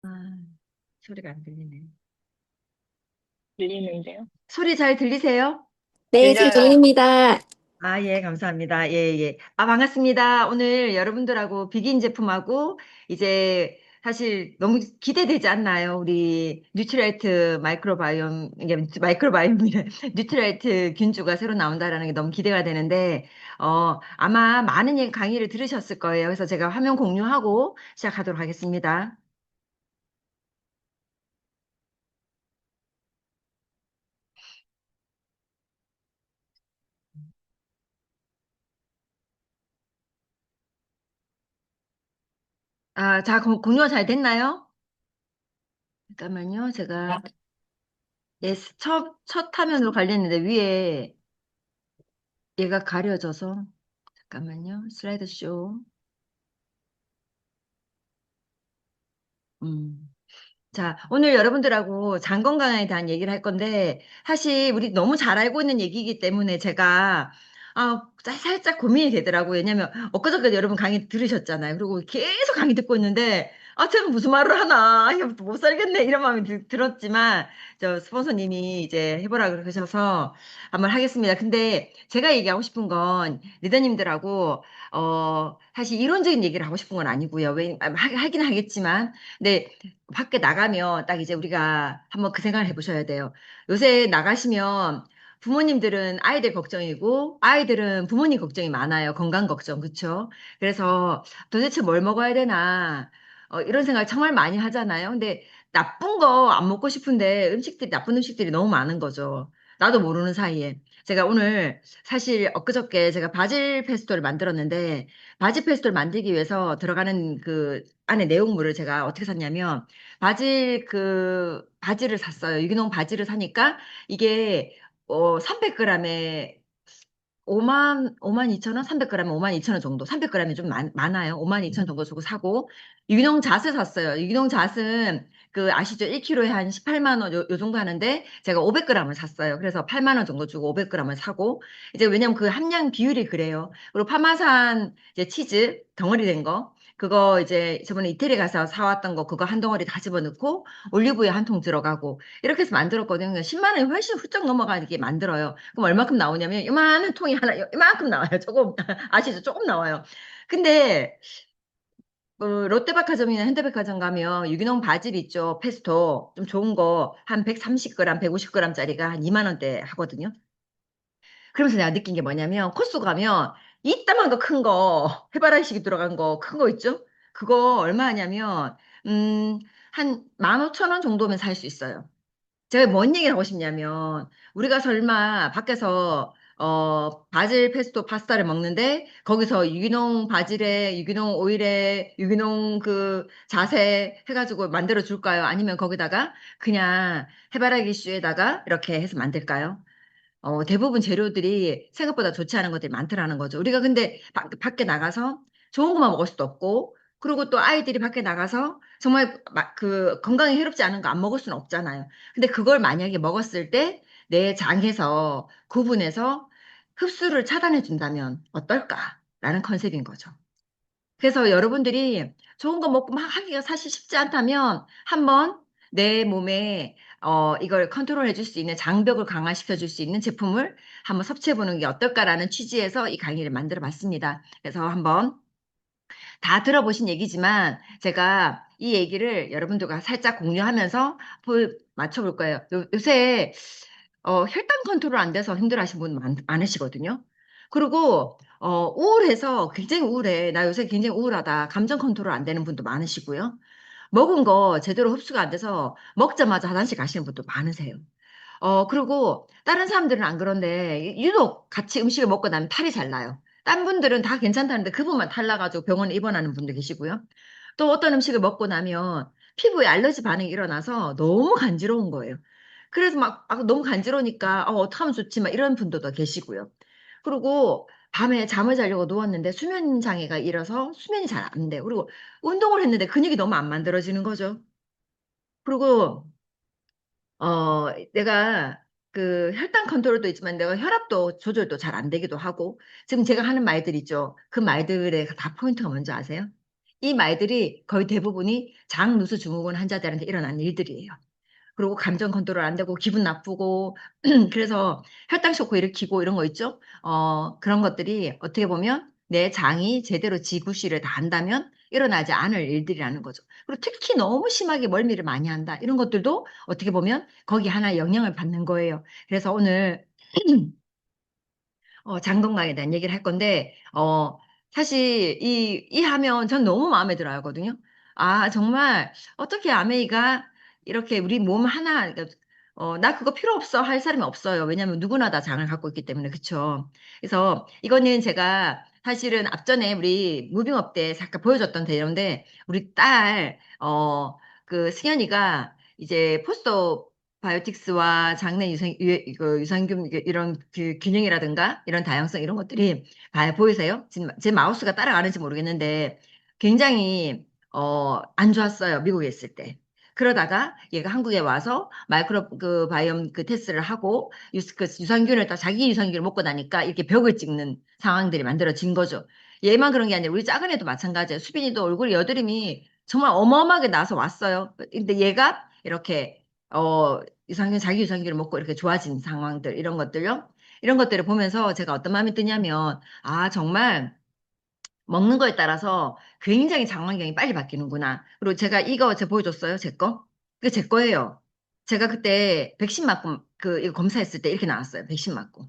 아, 소리가 안 들리네. 들리는데요. 소리 잘 들리세요? 네, 잘 들려요. 들립니다. 아, 예, 감사합니다. 예, 예. 아, 반갑습니다. 오늘 여러분들하고 비긴 제품하고 이제 사실 너무 기대되지 않나요? 우리 뉴트라이트 마이크로바이옴, 이게 마이크로바이옴이래. 뉴트라이트 균주가 새로 나온다라는 게 너무 기대가 되는데, 아마 많은 강의를 들으셨을 거예요. 그래서 제가 화면 공유하고 시작하도록 하겠습니다. 아, 자, 공유가 잘 됐나요? 잠깐만요. 제가 예, 첫 화면으로 관리했는데 위에 얘가 가려져서 잠깐만요. 슬라이드 쇼. 음. 자, 오늘 여러분들하고 장 건강에 대한 얘기를 할 건데, 사실 우리 너무 잘 알고 있는 얘기이기 때문에 제가, 살짝 고민이 되더라고요. 왜냐면, 엊그저께 여러분 강의 들으셨잖아요. 그리고 계속 강의 듣고 있는데, 제가 무슨 말을 하나, 이거 못 살겠네, 이런 마음이 들었지만, 저 스폰서님이 이제 해보라 그러셔서 한번 하겠습니다. 근데 제가 얘기하고 싶은 건, 리더님들하고, 사실 이론적인 얘기를 하고 싶은 건 아니고요. 하긴 하겠지만, 근데 밖에 나가면 딱 이제 우리가 한번 그 생각을 해보셔야 돼요. 요새 나가시면 부모님들은 아이들 걱정이고 아이들은 부모님 걱정이 많아요. 건강 걱정, 그쵸? 그래서 도대체 뭘 먹어야 되나 이런 생각을 정말 많이 하잖아요. 근데 나쁜 거 안 먹고 싶은데 나쁜 음식들이 너무 많은 거죠. 나도 모르는 사이에. 제가 오늘 사실 엊그저께 제가 바질 페스토를 만들었는데 바질 페스토를 만들기 위해서 들어가는 그 안에 내용물을 제가 어떻게 샀냐면 바지를 샀어요. 유기농 바지를 사니까 이게 300g에 5만 2천 원? 300g에 5만 2천 원 정도. 300g이 좀 많아요. 5만 2천 원 정도 주고 사고. 유기농 잣을 샀어요. 유기농 잣은 그 아시죠? 1kg에 한 18만 원 요 정도 하는데 제가 500g을 샀어요. 그래서 8만 원 정도 주고 500g을 사고 이제 왜냐면 그 함량 비율이 그래요. 그리고 파마산 이제 치즈 덩어리 된 거. 그거 이제 저번에 이태리 가서 사왔던 거 그거 한 덩어리 다 집어넣고 올리브유 한 통 들어가고 이렇게 해서 만들었거든요. 10만 원이 훨씬 훌쩍 넘어가게 만들어요. 그럼 얼마큼 나오냐면 이만한 통이 하나 이만큼 나와요. 조금 아시죠? 조금 나와요. 근데 롯데백화점이나 현대백화점 가면 유기농 바질 있죠. 페스토 좀 좋은 거 한 130g, 150g짜리가 한 2만 원대 하거든요. 그러면서 내가 느낀 게 뭐냐면 코스 가면 이따만 거 큰 거 해바라기식이 들어간 거 큰 거 있죠? 그거 얼마 하냐면 한 15,000원 정도면 살 수 있어요. 제가 뭔 얘기를 하고 싶냐면 우리가 설마 밖에서 바질 페스토 파스타를 먹는데 거기서 유기농 바질에 유기농 오일에 유기농 그 자세 해가지고 만들어 줄까요? 아니면 거기다가 그냥 해바라기 슈에다가 이렇게 해서 만들까요? 대부분 재료들이 생각보다 좋지 않은 것들이 많더라는 거죠. 우리가 근데 밖에 나가서 좋은 것만 먹을 수도 없고, 그리고 또 아이들이 밖에 나가서 정말 그 건강에 해롭지 않은 거 안 먹을 수는 없잖아요. 근데 그걸 만약에 먹었을 때 내 장에서 구분해서 흡수를 차단해 준다면 어떨까라는 컨셉인 거죠. 그래서 여러분들이 좋은 거 먹고 막 하기가 사실 쉽지 않다면 한번 내 몸에 이걸 컨트롤 해줄 수 있는 장벽을 강화시켜 줄 수 있는 제품을 한번 섭취해 보는 게 어떨까라는 취지에서 이 강의를 만들어 봤습니다. 그래서 한번 다 들어보신 얘기지만 제가 이 얘기를 여러분들과 살짝 공유하면서 맞춰볼 거예요. 요새 혈당 컨트롤 안 돼서 힘들어하시는 분 많으시거든요. 그리고 우울해서 굉장히 우울해. 나 요새 굉장히 우울하다. 감정 컨트롤 안 되는 분도 많으시고요. 먹은 거 제대로 흡수가 안 돼서 먹자마자 화장실 가시는 분도 많으세요. 그리고 다른 사람들은 안 그런데 유독 같이 음식을 먹고 나면 탈이 잘 나요. 딴 분들은 다 괜찮다는데 그분만 탈 나가지고 병원에 입원하는 분도 계시고요. 또 어떤 음식을 먹고 나면 피부에 알러지 반응이 일어나서 너무 간지러운 거예요. 그래서 너무 간지러우니까 어떡하면 좋지 막 이런 분들도 계시고요. 그리고 밤에 잠을 자려고 누웠는데 수면 장애가 일어서 수면이 잘 안 돼요. 그리고 운동을 했는데 근육이 너무 안 만들어지는 거죠. 그리고 내가 그 혈당 컨트롤도 있지만 내가 혈압도 조절도 잘 안 되기도 하고 지금 제가 하는 말들 있죠. 그 말들의 다 포인트가 뭔지 아세요? 이 말들이 거의 대부분이 장누수 증후군 환자들한테 일어난 일들이에요. 그리고 감정 컨트롤 안 되고 기분 나쁘고 그래서 혈당 쇼크 일으키고 이런 거 있죠. 그런 것들이 어떻게 보면 내 장이 제대로 지구실을 다 한다면 일어나지 않을 일들이라는 거죠. 그리고 특히 너무 심하게 멀미를 많이 한다. 이런 것들도 어떻게 보면 거기 하나 영향을 받는 거예요. 그래서 오늘 장 건강에 대한 얘기를 할 건데, 사실 이 하면 전 너무 마음에 들어 하거든요. 아, 정말 어떻게 아메이가 이렇게 우리 몸 하나, 그러니까, 나 그거 필요 없어 할 사람이 없어요. 왜냐면 누구나 다 장을 갖고 있기 때문에, 그쵸? 그래서 이거는 제가 사실은 앞전에 우리 무빙업 때 잠깐 보여줬던 대로인데, 우리 딸, 그 승현이가 이제 포스터 바이오틱스와 장내 유산균 이런 그 균형이라든가 이런 다양성 이런 것들이 보이세요? 지금 제 마우스가 따라가는지 모르겠는데 굉장히 안 좋았어요. 미국에 있을 때. 그러다가 얘가 한국에 와서 마이크로 그 바이옴 그 테스트를 하고 그 유산균을 딱 자기 유산균을 먹고 나니까 이렇게 벽을 찍는 상황들이 만들어진 거죠. 얘만 그런 게 아니라 우리 작은 애도 마찬가지예요. 수빈이도 얼굴 여드름이 정말 어마어마하게 나서 왔어요. 근데 얘가 이렇게 유산균, 자기 유산균을 먹고 이렇게 좋아진 상황들, 이런 것들요. 이런 것들을 보면서 제가 어떤 마음이 드냐면, 아, 정말 먹는 거에 따라서 굉장히 장환경이 빨리 바뀌는구나. 그리고 제가 이거 제가 보여줬어요, 제 거? 이거 제 거예요. 제가 그때 백신 맞고, 이거 검사했을 때 이렇게 나왔어요, 백신 맞고.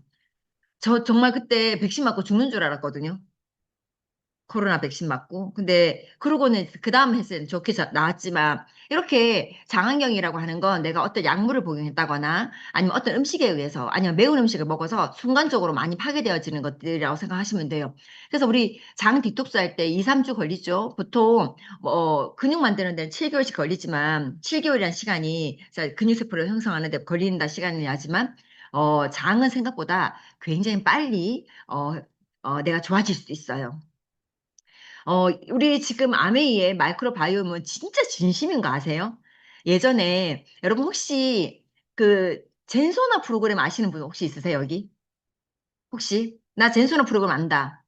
저 정말 그때 백신 맞고 죽는 줄 알았거든요. 코로나 백신 맞고. 근데, 그러고는 그 다음 헬스는 좋게 나왔지만, 이렇게 장안경이라고 하는 건 내가 어떤 약물을 복용했다거나, 아니면 어떤 음식에 의해서, 아니면 매운 음식을 먹어서 순간적으로 많이 파괴되어지는 것들이라고 생각하시면 돼요. 그래서 우리 장 디톡스 할 때 2, 3주 걸리죠. 보통, 근육 만드는 데는 7개월씩 걸리지만, 7개월이라는 시간이 근육세포를 형성하는 데 걸린다 시간이 하지만, 장은 생각보다 굉장히 빨리, 내가 좋아질 수도 있어요. 우리 지금 아메이의 마이크로바이옴은 진짜 진심인 거 아세요? 예전에 여러분 혹시 그 젠소나 프로그램 아시는 분 혹시 있으세요, 여기? 혹시? 나 젠소나 프로그램 안다.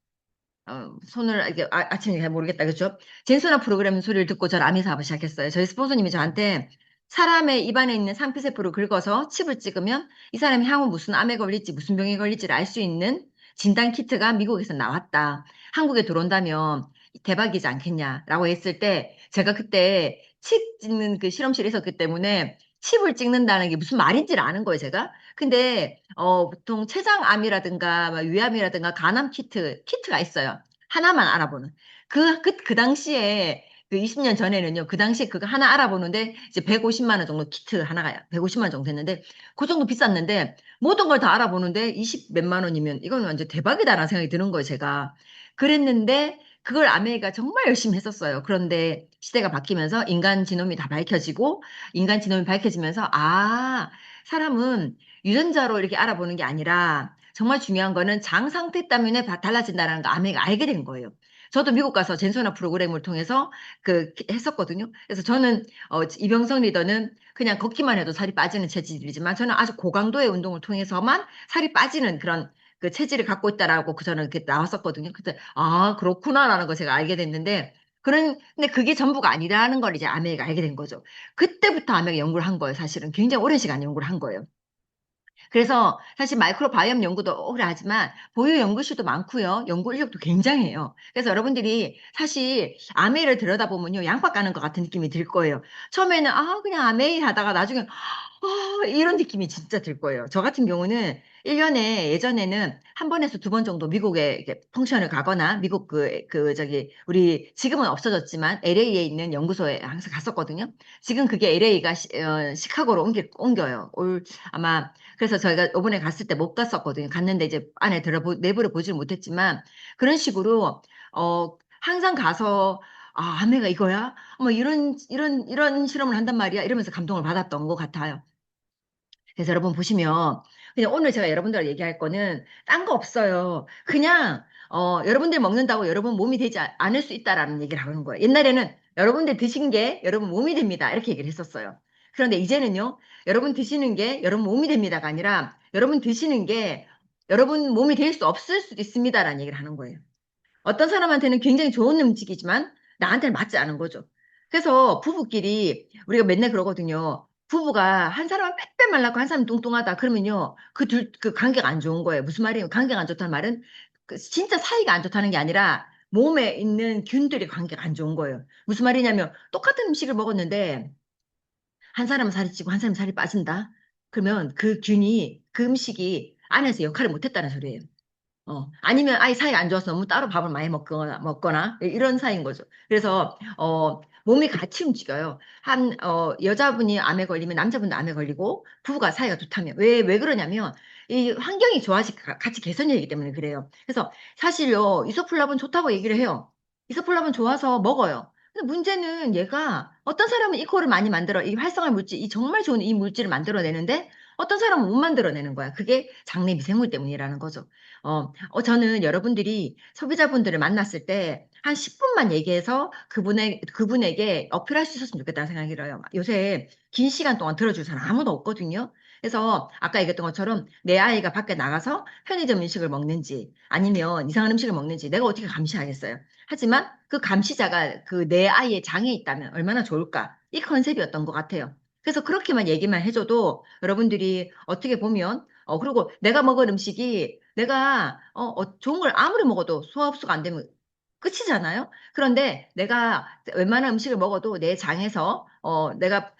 손을 이게 아침에 잘 모르겠다, 그죠? 젠소나 프로그램 소리를 듣고 저 라미 사업을 시작했어요. 저희 스폰서님이 저한테 사람의 입안에 있는 상피세포를 긁어서 칩을 찍으면 이 사람이 향후 무슨 암에 걸릴지 무슨 병에 걸릴지를 알 수 있는 진단 키트가 미국에서 나왔다. 한국에 들어온다면 대박이지 않겠냐라고 했을 때 제가 그때 칩 찍는 그 실험실에 있었기 때문에 칩을 찍는다는 게 무슨 말인지를 아는 거예요, 제가. 근데 보통 췌장암이라든가 위암이라든가 간암 키트가 있어요. 하나만 알아보는. 그 당시에 그 20년 전에는요. 그 당시에 그거 하나 알아보는데 이제 150만 원 정도 키트 하나가 150만 원 정도 됐는데 그 정도 비쌌는데 모든 걸 다 알아보는데 20 몇만 원이면 이건 완전 대박이다라는 생각이 드는 거예요, 제가. 그랬는데 그걸 아메리가 정말 열심히 했었어요. 그런데 시대가 바뀌면서 인간 지놈이 다 밝혀지고 인간 지놈이 밝혀지면서 사람은 유전자로 이렇게 알아보는 게 아니라 정말 중요한 거는 장 상태 때문에 달라진다는 거 아메리가 알게 된 거예요. 저도 미국 가서 젠소나 프로그램을 통해서 했었거든요. 그래서 저는 이병성 리더는 그냥 걷기만 해도 살이 빠지는 체질이지만 저는 아주 고강도의 운동을 통해서만 살이 빠지는 그런 그 체질을 갖고 있다라고 저는 이렇게 나왔었거든요. 그때 그렇구나라는 거 제가 알게 됐는데 근데 그게 전부가 아니라는 걸 이제 아메리가 알게 된 거죠. 그때부터 아메리가 연구를 한 거예요. 사실은 굉장히 오랜 시간 연구를 한 거예요. 그래서 사실 마이크로바이옴 연구도 오래 하지만 보유 연구실도 많고요. 연구 인력도 굉장해요. 그래서 여러분들이 사실 아메이를 들여다보면요. 양파 까는 것 같은 느낌이 들 거예요. 처음에는 그냥 아메이 하다가 나중에 이런 느낌이 진짜 들 거예요. 저 같은 경우는 1년에 예전에는 한 번에서 두 번 정도 미국에 이렇게 펑션을 가거나 미국 우리 지금은 없어졌지만 LA에 있는 연구소에 항상 갔었거든요. 지금 그게 LA가 시카고로 옮겨요. 아마 그래서 저희가 이번에 갔을 때 못 갔었거든요. 갔는데 이제 안에 내부를 보지를 못했지만 그런 식으로 항상 가서 아메가 이거야? 뭐 이런 실험을 한단 말이야. 이러면서 감동을 받았던 것 같아요. 그래서 여러분 보시면 그냥 오늘 제가 여러분들과 얘기할 거는 딴 거 없어요. 그냥 여러분들 먹는다고 여러분 몸이 되지 않을 수 있다라는 얘기를 하는 거예요. 옛날에는 여러분들 드신 게 여러분 몸이 됩니다. 이렇게 얘기를 했었어요. 그런데 이제는요. 여러분 드시는 게 여러분 몸이 됩니다가 아니라 여러분 드시는 게 여러분 몸이 될 수 없을 수도 있습니다라는 얘기를 하는 거예요. 어떤 사람한테는 굉장히 좋은 음식이지만 나한테는 맞지 않은 거죠. 그래서 부부끼리 우리가 맨날 그러거든요. 부부가 한 사람은 빼빼 말랐고 한 사람은 뚱뚱하다. 그러면요. 그 관계가 안 좋은 거예요. 무슨 말이에요? 관계가 안 좋다는 말은 진짜 사이가 안 좋다는 게 아니라 몸에 있는 균들이 관계가 안 좋은 거예요. 무슨 말이냐면 똑같은 음식을 먹었는데 한 사람은 살이 찌고 한 사람은 살이 빠진다. 그러면 그 균이 그 음식이 안에서 역할을 못했다는 소리예요. 아니면 아예 사이가 안 좋아서 너무 따로 밥을 많이 먹거나 이런 사이인 거죠. 그래서, 몸이 같이 움직여요. 여자분이 암에 걸리면 남자분도 암에 걸리고 부부가 사이가 좋다면. 왜 그러냐면 이 환경이 좋아지, 같이 개선이 되기 때문에 그래요. 그래서 사실요, 이소플라본 좋다고 얘기를 해요. 이소플라본 좋아서 먹어요. 근데 문제는 얘가 어떤 사람은 이코를 많이 만들어, 이 활성화 물질, 이 정말 좋은 이 물질을 만들어내는데 어떤 사람은 못 만들어내는 거야. 그게 장내 미생물 때문이라는 거죠. 저는 여러분들이 소비자분들을 만났을 때 한 10분만 얘기해서 그분에게 어필할 수 있었으면 좋겠다는 생각이 들어요. 요새 긴 시간 동안 들어줄 사람 아무도 없거든요. 그래서 아까 얘기했던 것처럼 내 아이가 밖에 나가서 편의점 음식을 먹는지 아니면 이상한 음식을 먹는지 내가 어떻게 감시하겠어요. 하지만 그 감시자가 그 내 아이의 장에 있다면 얼마나 좋을까? 이 컨셉이었던 것 같아요. 그래서 그렇게만 얘기만 해줘도 여러분들이 어떻게 보면 그리고 내가 먹은 음식이 내가 좋은 걸 아무리 먹어도 소화 흡수가 안 되면 끝이잖아요. 그런데 내가 웬만한 음식을 먹어도 내 장에서 내가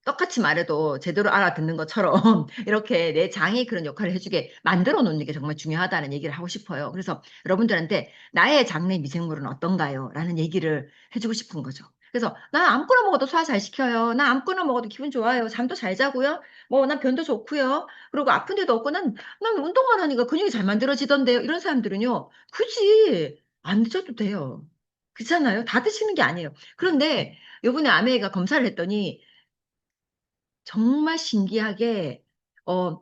똑같이 말해도 제대로 알아듣는 것처럼 이렇게 내 장이 그런 역할을 해주게 만들어 놓는 게 정말 중요하다는 얘기를 하고 싶어요. 그래서 여러분들한테 나의 장내 미생물은 어떤가요? 라는 얘기를 해주고 싶은 거죠. 그래서 나 아무거나 먹어도 소화 잘 시켜요. 나 아무거나 먹어도 기분 좋아요. 잠도 잘 자고요. 뭐, 난 변도 좋고요. 그리고 아픈 데도 없고 난 운동만 하니까 근육이 잘 만들어지던데요. 이런 사람들은요. 굳이 안 드셔도 돼요. 그렇잖아요. 다 드시는 게 아니에요. 그런데 요번에 아메이가 검사를 했더니 정말 신기하게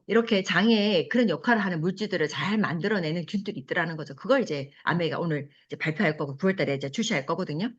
이렇게 장에 그런 역할을 하는 물질들을 잘 만들어내는 균들이 있더라는 거죠. 그걸 이제 아메이가 오늘 이제 발표할 거고 9월 달에 이제 출시할 거거든요.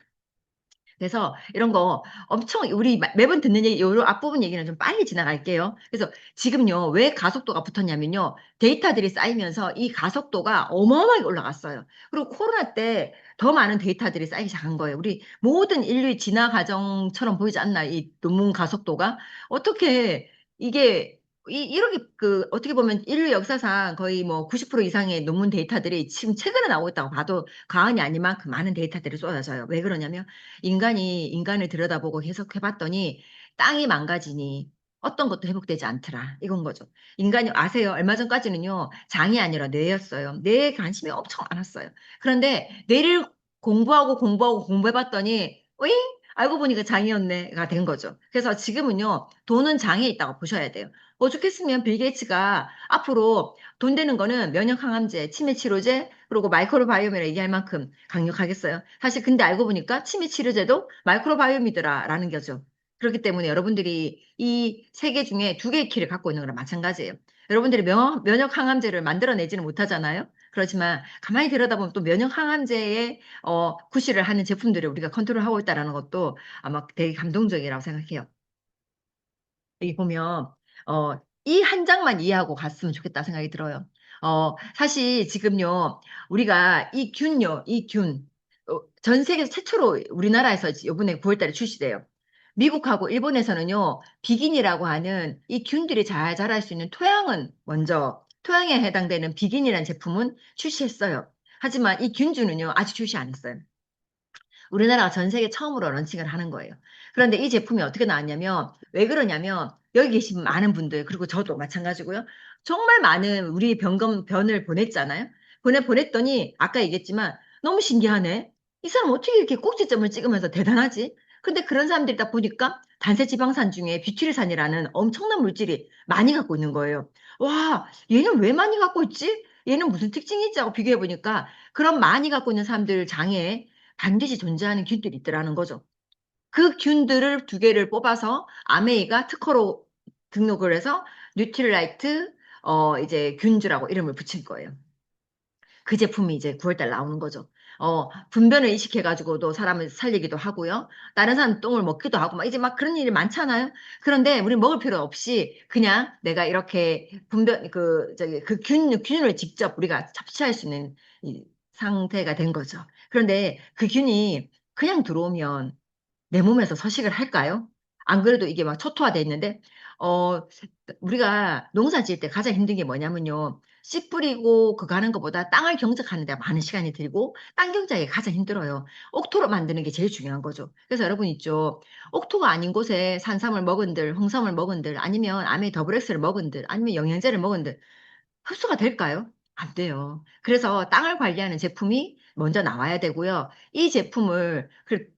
그래서 이런 거 엄청 우리 매번 듣는 얘기, 요 앞부분 얘기는 좀 빨리 지나갈게요. 그래서 지금요, 왜 가속도가 붙었냐면요, 데이터들이 쌓이면서 이 가속도가 어마어마하게 올라갔어요. 그리고 코로나 때 더 많은 데이터들이 쌓이기 시작한 거예요. 우리 모든 인류의 진화 과정처럼 보이지 않나, 이 논문 가속도가? 어떻게 이게 이렇게 어떻게 보면 인류 역사상 거의 뭐 90% 이상의 논문 데이터들이 지금 최근에 나오고 있다고 봐도 과언이 아닐 만큼 많은 데이터들이 쏟아져요. 왜 그러냐면 인간이 인간을 들여다보고 계속 해봤더니 땅이 망가지니 어떤 것도 회복되지 않더라. 이건 거죠. 인간이 아세요? 얼마 전까지는요, 장이 아니라 뇌였어요. 뇌에 관심이 엄청 많았어요. 그런데 뇌를 공부하고 공부해봤더니, 어잉? 알고 보니까 장이었네가 된 거죠. 그래서 지금은요, 돈은 장에 있다고 보셔야 돼요. 오죽했으면 빌 게이츠가 앞으로 돈 되는 거는 면역 항암제, 치매 치료제, 그리고 마이크로바이옴이라 얘기할 만큼 강력하겠어요. 사실 근데 알고 보니까 치매 치료제도 마이크로바이옴이더라라는 거죠. 그렇기 때문에 여러분들이 이 세 개 중에 두 개의 키를 갖고 있는 거랑 마찬가지예요. 여러분들이 면역 항암제를 만들어내지는 못하잖아요. 그렇지만 가만히 들여다보면 또 면역 항암제에 구실을 하는 제품들을 우리가 컨트롤하고 있다는 것도 아마 되게 감동적이라고 생각해요. 여기 보면 이 한 장만 이해하고 갔으면 좋겠다 생각이 들어요. 사실 지금요 우리가 이 균 전 세계에서 최초로 우리나라에서 이번에 9월 달에 출시돼요. 미국하고 일본에서는요 비긴이라고 하는 이 균들이 잘 자랄 수 있는 토양은 먼저 토양에 해당되는 비긴이라는 제품은 출시했어요. 하지만 이 균주는요 아직 출시 안 했어요. 우리나라가 전 세계 처음으로 런칭을 하는 거예요. 그런데 이 제품이 어떻게 나왔냐면, 왜 그러냐면, 여기 계신 많은 분들, 그리고 저도 마찬가지고요. 정말 많은 우리 변을 보냈잖아요. 보냈더니, 아까 얘기했지만, 너무 신기하네. 이 사람 어떻게 이렇게 꼭지점을 찍으면서 대단하지? 근데 그런 사람들이 딱 보니까 단세 지방산 중에 비트리산이라는 엄청난 물질이 많이 갖고 있는 거예요. 와, 얘는 왜 많이 갖고 있지? 얘는 무슨 특징이 있지? 하고 비교해 보니까 그런 많이 갖고 있는 사람들 장에 반드시 존재하는 균들이 있더라는 거죠. 그 균들을 두 개를 뽑아서 아메이가 특허로 등록을 해서 뉴트릴라이트 이제 균주라고 이름을 붙인 거예요. 그 제품이 이제 9월달 나오는 거죠. 분변을 이식해가지고도 사람을 살리기도 하고요. 다른 사람 똥을 먹기도 하고, 막 이제 막 그런 일이 많잖아요. 그런데 우리 먹을 필요 없이 그냥 내가 이렇게 균을 직접 우리가 섭취할 수 있는 상태가 된 거죠. 그런데 그 균이 그냥 들어오면 내 몸에서 서식을 할까요? 안 그래도 이게 막 초토화돼 있는데, 어, 우리가 농사 지을 때 가장 힘든 게 뭐냐면요. 씨 뿌리고 그거 하는 것보다 땅을 경작하는 데 많은 시간이 들고, 땅 경작이 가장 힘들어요. 옥토로 만드는 게 제일 중요한 거죠. 그래서 여러분 있죠. 옥토가 아닌 곳에 산삼을 먹은들, 홍삼을 먹은들, 아니면 아메 더블엑스를 먹은들, 아니면 영양제를 먹은들, 흡수가 될까요? 안 돼요. 그래서 땅을 관리하는 제품이 먼저 나와야 되고요. 이 제품을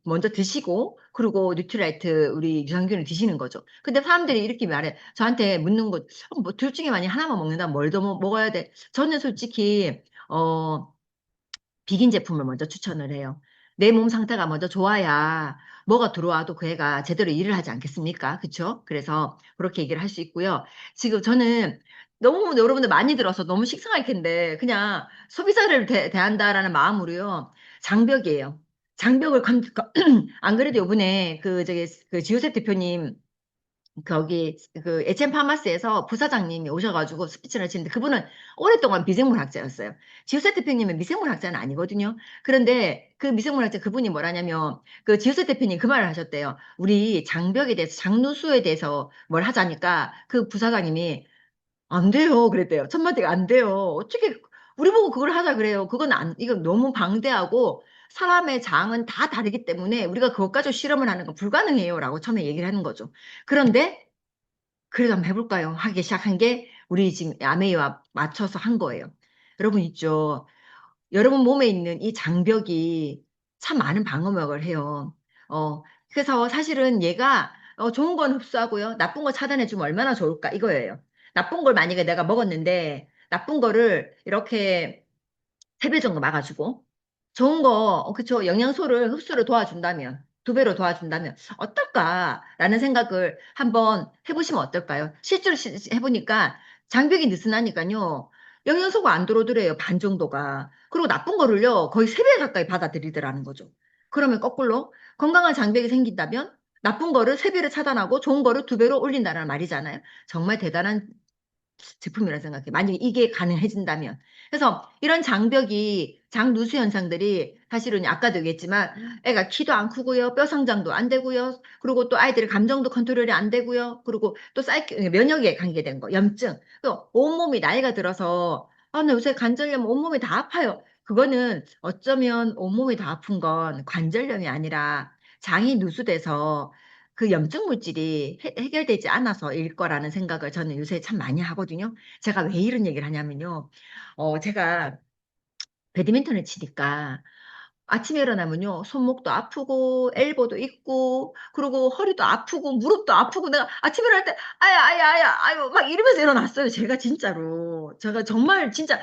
먼저 드시고, 그리고 뉴트라이트 우리 유산균을 드시는 거죠. 근데 사람들이 이렇게 말해. 저한테 묻는 것, 뭐, 둘 중에 만약 하나만 먹는다면 뭘 더 먹어야 돼? 저는 솔직히, 비긴 제품을 먼저 추천을 해요. 내 몸 상태가 먼저 좋아야 뭐가 들어와도 그 애가 제대로 일을 하지 않겠습니까? 그쵸? 그래서 그렇게 얘기를 할 수 있고요. 지금 저는 너무 여러분들 많이 들어서 너무 식상할 텐데 그냥 소비자를 대한다라는 마음으로요. 장벽이에요. 장벽을 안 그래도 요번에 그 저기 그 지우셉 대표님 거기 그 에첸 파마스에서 부사장님이 오셔가지고 스피치를 하시는데 그분은 오랫동안 미생물학자였어요. 지우세 대표님은 미생물학자는 아니거든요. 그런데 그 미생물학자 그분이 뭐라냐면 그 지우세 대표님 그 말을 하셨대요. 우리 장벽에 대해서 장누수에 대해서 뭘 하자니까 그 부사장님이 안 돼요. 그랬대요. 첫 마디가 안 돼요. 어떻게 우리 보고 그걸 하자 그래요. 그건 안 이건 너무 방대하고 사람의 장은 다 다르기 때문에 우리가 그것 가지고 실험을 하는 건 불가능해요라고 처음에 얘기를 하는 거죠. 그런데 그래도 한번 해볼까요? 하기 시작한 게 우리 지금 아메이와 맞춰서 한 거예요. 여러분 있죠? 여러분 몸에 있는 이 장벽이 참 많은 방어막을 해요. 그래서 사실은 얘가 좋은 건 흡수하고요. 나쁜 거 차단해주면 얼마나 좋을까 이거예요. 나쁜 걸 만약에 내가 먹었는데 나쁜 거를 이렇게 3배 정도 막아주고 좋은 거, 그쵸. 영양소를 흡수를 도와준다면, 2배로 도와준다면 어떨까라는 생각을 한번 해보시면 어떨까요? 실제로 해보니까 장벽이 느슨하니까요. 영양소가 안 들어오더래요. 반 정도가. 그리고 나쁜 거를요. 거의 3배 가까이 받아들이더라는 거죠. 그러면 거꾸로 건강한 장벽이 생긴다면 나쁜 거를 3배로 차단하고 좋은 거를 2배로 올린다는 말이잖아요. 정말 대단한 제품이라 생각해. 만약에 이게 가능해진다면. 그래서 이런 장벽이, 장누수 현상들이 사실은 아까도 얘기했지만 애가 키도 안 크고요. 뼈 성장도 안 되고요. 그리고 또 아이들의 감정도 컨트롤이 안 되고요. 그리고 또 면역에 관계된 거, 염증. 또 온몸이 나이가 들어서 아, 나 요새 관절염 온몸이 다 아파요. 그거는 어쩌면 온몸이 다 아픈 건 관절염이 아니라 장이 누수돼서 그 염증 물질이 해결되지 않아서일 거라는 생각을 저는 요새 참 많이 하거든요. 제가 왜 이런 얘기를 하냐면요. 제가 배드민턴을 치니까 아침에 일어나면요. 손목도 아프고, 엘보도 있고, 그리고 허리도 아프고, 무릎도 아프고, 내가 아침에 일어날 때, 아야, 아야, 아야, 아유, 막 이러면서 일어났어요. 제가 진짜로. 제가 정말 진짜,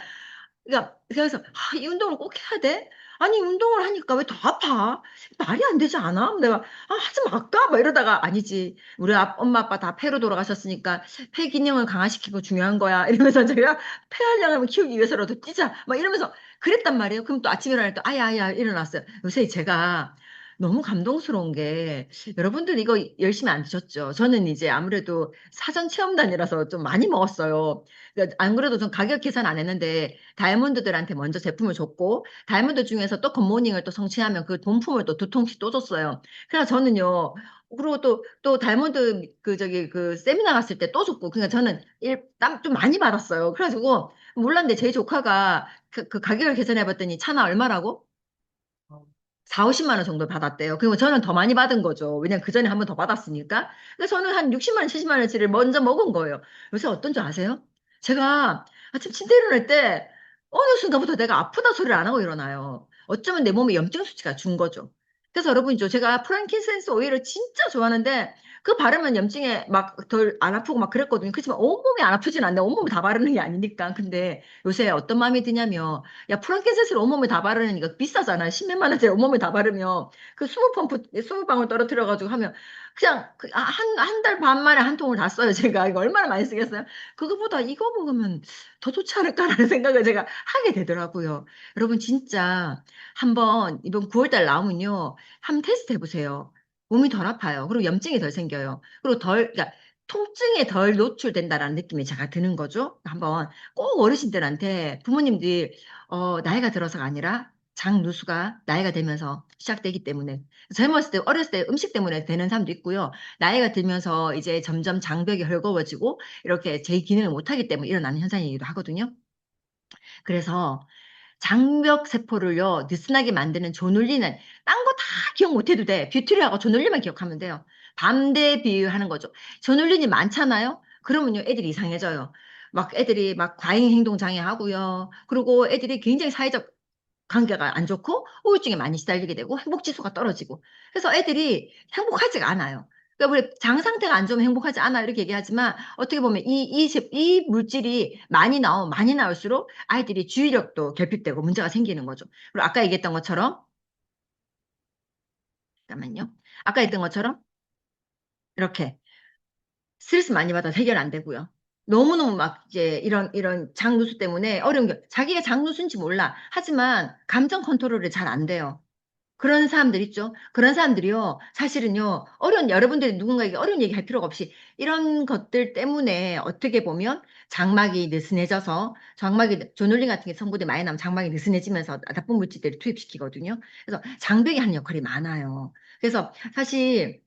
그러니까, 그래서, 아, 이 운동을 꼭 해야 돼? 아니, 운동을 하니까 왜 더 아파? 말이 안 되지 않아? 내가, 아, 하지 말까? 막 이러다가, 아니지. 우리 엄마, 아빠 다 폐로 돌아가셨으니까, 폐 기능을 강화시키고 중요한 거야. 이러면서 제가 폐활량을 키우기 위해서라도 뛰자. 막 이러면서 그랬단 말이에요. 그럼 또 아침에 일어날 때, 아야, 아야, 일어났어요. 요새 제가 너무 감동스러운 게, 여러분들 이거 열심히 안 드셨죠? 저는 이제 아무래도 사전 체험단이라서 좀 많이 먹었어요. 그러니까 안 그래도 전 가격 계산 안 했는데, 다이아몬드들한테 먼저 제품을 줬고, 다이아몬드 중에서 또 굿모닝을 또 성취하면 그 돈품을 또 2통씩 또 줬어요. 그래서 저는요, 그리고 또 다이아몬드 그 세미나 갔을 때 또 줬고, 그러니까 저는 땀 좀 많이 받았어요. 그래가지고, 몰랐는데 제 조카가 그 가격을 계산해 봤더니 차나 얼마라고? 4, 50만 원 정도 받았대요. 그리고 저는 더 많이 받은 거죠. 왜냐면 그 전에 한 번 더 받았으니까. 그래서 저는 한 60만 원, 70만 원치를 먼저 먹은 거예요. 요새 어떤 줄 아세요? 제가 아침 침대 일어날 때 어느 순간부터 내가 아프다 소리를 안 하고 일어나요. 어쩌면 내 몸에 염증 수치가 준 거죠. 그래서 여러분이죠. 제가 프랑킨센스 오일을 진짜 좋아하는데 그 바르면 염증에 막 덜 안 아프고 막 그랬거든요. 그렇지만 온몸이 안 아프진 않는데 온몸이 다 바르는 게 아니니까. 근데 요새 어떤 마음이 드냐면 야, 프랑켄센스를 온몸에 다 바르니까 비싸잖아. 십몇만 원짜리 온몸에 다 바르면 그 20펌프, 20방울 떨어뜨려가지고 하면 그냥 한 달 반 만에 한 통을 다 써요. 제가 이거 얼마나 많이 쓰겠어요? 그거보다 이거 먹으면 더 좋지 않을까라는 생각을 제가 하게 되더라고요. 여러분 진짜 한번 이번 9월달 나오면요. 한번 테스트 해보세요. 몸이 덜 아파요. 그리고 염증이 덜 생겨요. 그리고 그러니까 통증에 덜 노출된다라는 느낌이 제가 드는 거죠. 한번 꼭 어르신들한테 부모님들 나이가 들어서가 아니라 장누수가 나이가 되면서 시작되기 때문에 젊었을 때 어렸을 때 음식 때문에 되는 사람도 있고요. 나이가 들면서 이제 점점 장벽이 헐거워지고 이렇게 제 기능을 못하기 때문에 일어나는 현상이기도 하거든요. 그래서 장벽 세포를요, 느슨하게 만드는 조눌리는 딴 거 다 기억 못 해도 돼. 뷰티리하고 조눌리만 기억하면 돼요. 반대 비유하는 거죠. 조눌린이 많잖아요? 그러면요, 애들이 이상해져요. 막 애들이 막 과잉 행동 장애 하고요. 그리고 애들이 굉장히 사회적 관계가 안 좋고 우울증에 많이 시달리게 되고 행복 지수가 떨어지고 그래서 애들이 행복하지가 않아요. 그러니까 우리 장 상태가 안 좋으면 행복하지 않아 이렇게 얘기하지만 어떻게 보면 이 물질이 많이 나올수록 아이들이 주의력도 결핍되고 문제가 생기는 거죠. 그리고 아까 얘기했던 것처럼 잠깐만요. 아까 했던 것처럼 이렇게 스트레스 많이 받아서 해결 안 되고요. 너무너무 막 이제 이런 장누수 때문에 어려운 게 자기가 장누수인지 몰라. 하지만 감정 컨트롤이 잘 안 돼요. 그런 사람들 있죠. 그런 사람들이요. 사실은요. 여러분들이 누군가에게 어려운 얘기 할 필요가 없이 이런 것들 때문에 어떻게 보면 장막이 느슨해져서 조놀린 같은 게 성분이 많이 나면 장막이 느슨해지면서 나쁜 물질들을 투입시키거든요. 그래서 장벽이 하는 역할이 많아요. 그래서 사실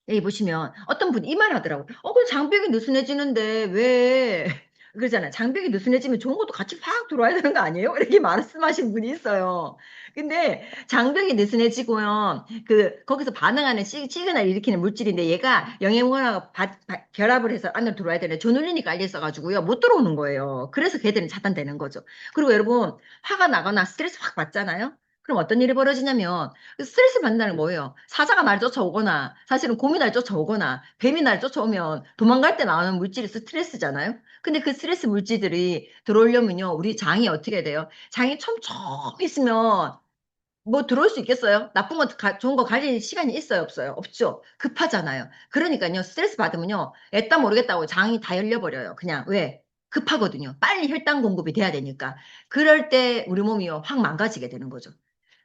여기 보시면 어떤 분이 이 말 하더라고요. 그 장벽이 느슨해지는데 왜 그러잖아요. 장벽이 느슨해지면 좋은 것도 같이 확 들어와야 되는 거 아니에요? 이렇게 말씀하신 분이 있어요. 근데 장벽이 느슨해지고요. 거기서 반응하는 시그널 일으키는 물질인데 얘가 영양분하고 결합을 해서 안으로 들어와야 되는데 조눌린이 깔려 있어가지고요. 못 들어오는 거예요. 그래서 걔들은 차단되는 거죠. 그리고 여러분 화가 나거나 스트레스 확 받잖아요. 그럼 어떤 일이 벌어지냐면 스트레스 받는다는 게 뭐예요? 사자가 날 쫓아오거나 사실은 곰이 날 쫓아오거나 뱀이 날 쫓아오면 도망갈 때 나오는 물질이 스트레스잖아요. 근데 그 스트레스 물질들이 들어오려면요. 우리 장이 어떻게 돼요? 장이 촘촘 있으면 뭐 들어올 수 있겠어요? 나쁜 거, 좋은 거 가릴 시간이 있어요? 없어요? 없죠. 급하잖아요. 그러니까요. 스트레스 받으면요. 애따 모르겠다고 장이 다 열려버려요. 그냥 왜? 급하거든요. 빨리 혈당 공급이 돼야 되니까. 그럴 때 우리 몸이요. 확 망가지게 되는 거죠.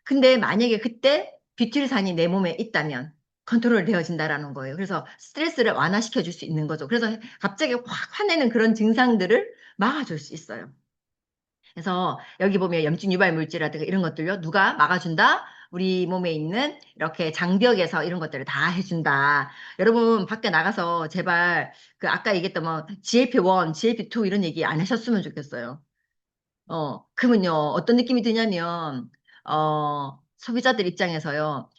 근데 만약에 그때 뷰틸산이 내 몸에 있다면 컨트롤 되어진다라는 거예요. 그래서 스트레스를 완화시켜 줄 수 있는 거죠. 그래서 갑자기 확 화내는 그런 증상들을 막아줄 수 있어요. 그래서 여기 보면 염증 유발 물질이라든가 이런 것들요. 누가 막아준다? 우리 몸에 있는 이렇게 장벽에서 이런 것들을 다 해준다. 여러분 밖에 나가서 제발 아까 얘기했던 뭐 GLP-1, GLP-2 이런 얘기 안 하셨으면 좋겠어요. 그러면요, 어떤 느낌이 드냐면, 소비자들 입장에서요,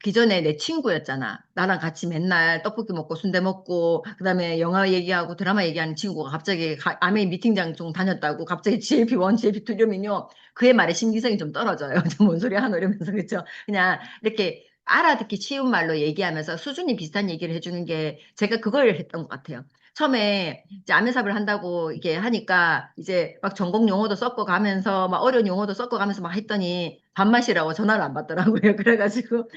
기존에 내 친구였잖아. 나랑 같이 맨날 떡볶이 먹고 순대 먹고, 그 다음에 영화 얘기하고 드라마 얘기하는 친구가 갑자기 아메이 미팅장 좀 다녔다고 갑자기 GLP-1, GLP-2 이러면요, 그의 말에 신기성이 좀 떨어져요. 뭔 소리 하노 이러면서, 그죠? 그냥 이렇게 알아듣기 쉬운 말로 얘기하면서 수준이 비슷한 얘기를 해주는 게 제가 그걸 했던 것 같아요. 처음에 이제 아메삽을 한다고 이렇게 하니까 이제 막 전공 용어도 섞어가면서 막 어려운 용어도 섞어가면서 막 했더니 밥맛이라고 전화를 안 받더라고요. 그래가지고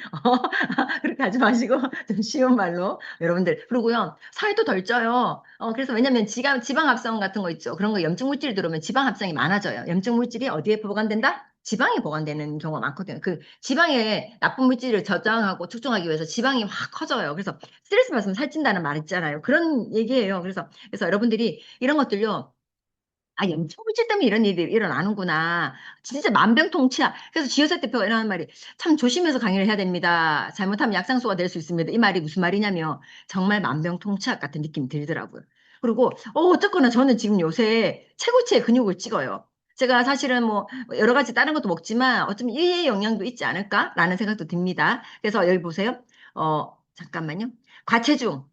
그렇게 하지 마시고 좀 쉬운 말로 여러분들 그리고요 살도 덜 쪄요. 그래서 왜냐면 지방 합성 같은 거 있죠. 그런 거 염증 물질이 들어오면 지방 합성이 많아져요. 염증 물질이 어디에 보관된다? 지방에 보관되는 경우가 많거든요. 그 지방에 나쁜 물질을 저장하고 축적하기 위해서 지방이 확 커져요. 그래서 스트레스 받으면 살찐다는 말 있잖아요. 그런 얘기예요. 그래서 여러분들이 이런 것들요. 염증 물질 때문에 이런 일이 일어나는구나. 진짜 만병통치약. 그래서 지효세 대표가 이러는 말이 참 조심해서 강의를 해야 됩니다. 잘못하면 약상수가 될 수 있습니다. 이 말이 무슨 말이냐면 정말 만병통치약 같은 느낌이 들더라고요. 그리고 어쨌거나 저는 지금 요새 최고치의 근육을 찍어요. 제가 사실은 뭐 여러 가지 다른 것도 먹지만 어쩌면 이의 영향도 있지 않을까라는 생각도 듭니다. 그래서 여기 보세요. 잠깐만요. 과체중.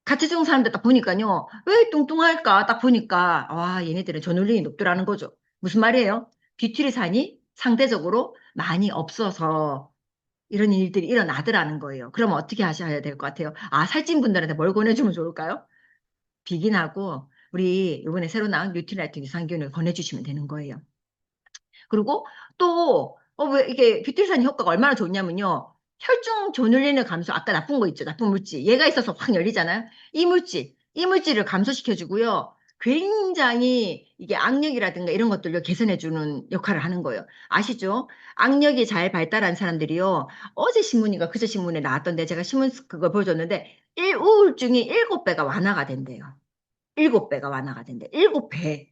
같이 죽은 사람들 딱 보니까요. 왜 뚱뚱할까? 딱 보니까 얘네들은 저놀림이 높더라는 거죠. 무슨 말이에요? 뷰티리산이 상대적으로 많이 없어서 이런 일들이 일어나더라는 거예요. 그럼 어떻게 하셔야 될 것 같아요? 살찐 분들한테 뭘 권해주면 좋을까요? 비긴하고 우리 이번에 새로 나온 뉴트리라이트 유산균을 권해주시면 되는 거예요. 그리고 또, 왜 이게 뷰티산 효과가 얼마나 좋냐면요. 혈중 조눌린을 감소, 아까 나쁜 거 있죠. 나쁜 물질. 얘가 있어서 확 열리잖아요. 이 물질을 감소시켜주고요. 굉장히 이게 악력이라든가 이런 것들을 개선해주는 역할을 하는 거예요. 아시죠? 악력이 잘 발달한 사람들이요. 어제 신문인가 그제 신문에 나왔던데 제가 신문 그걸 보여줬는데 우울증이 7배가 완화가 된대요. 7배가 완화가 된대. 7배.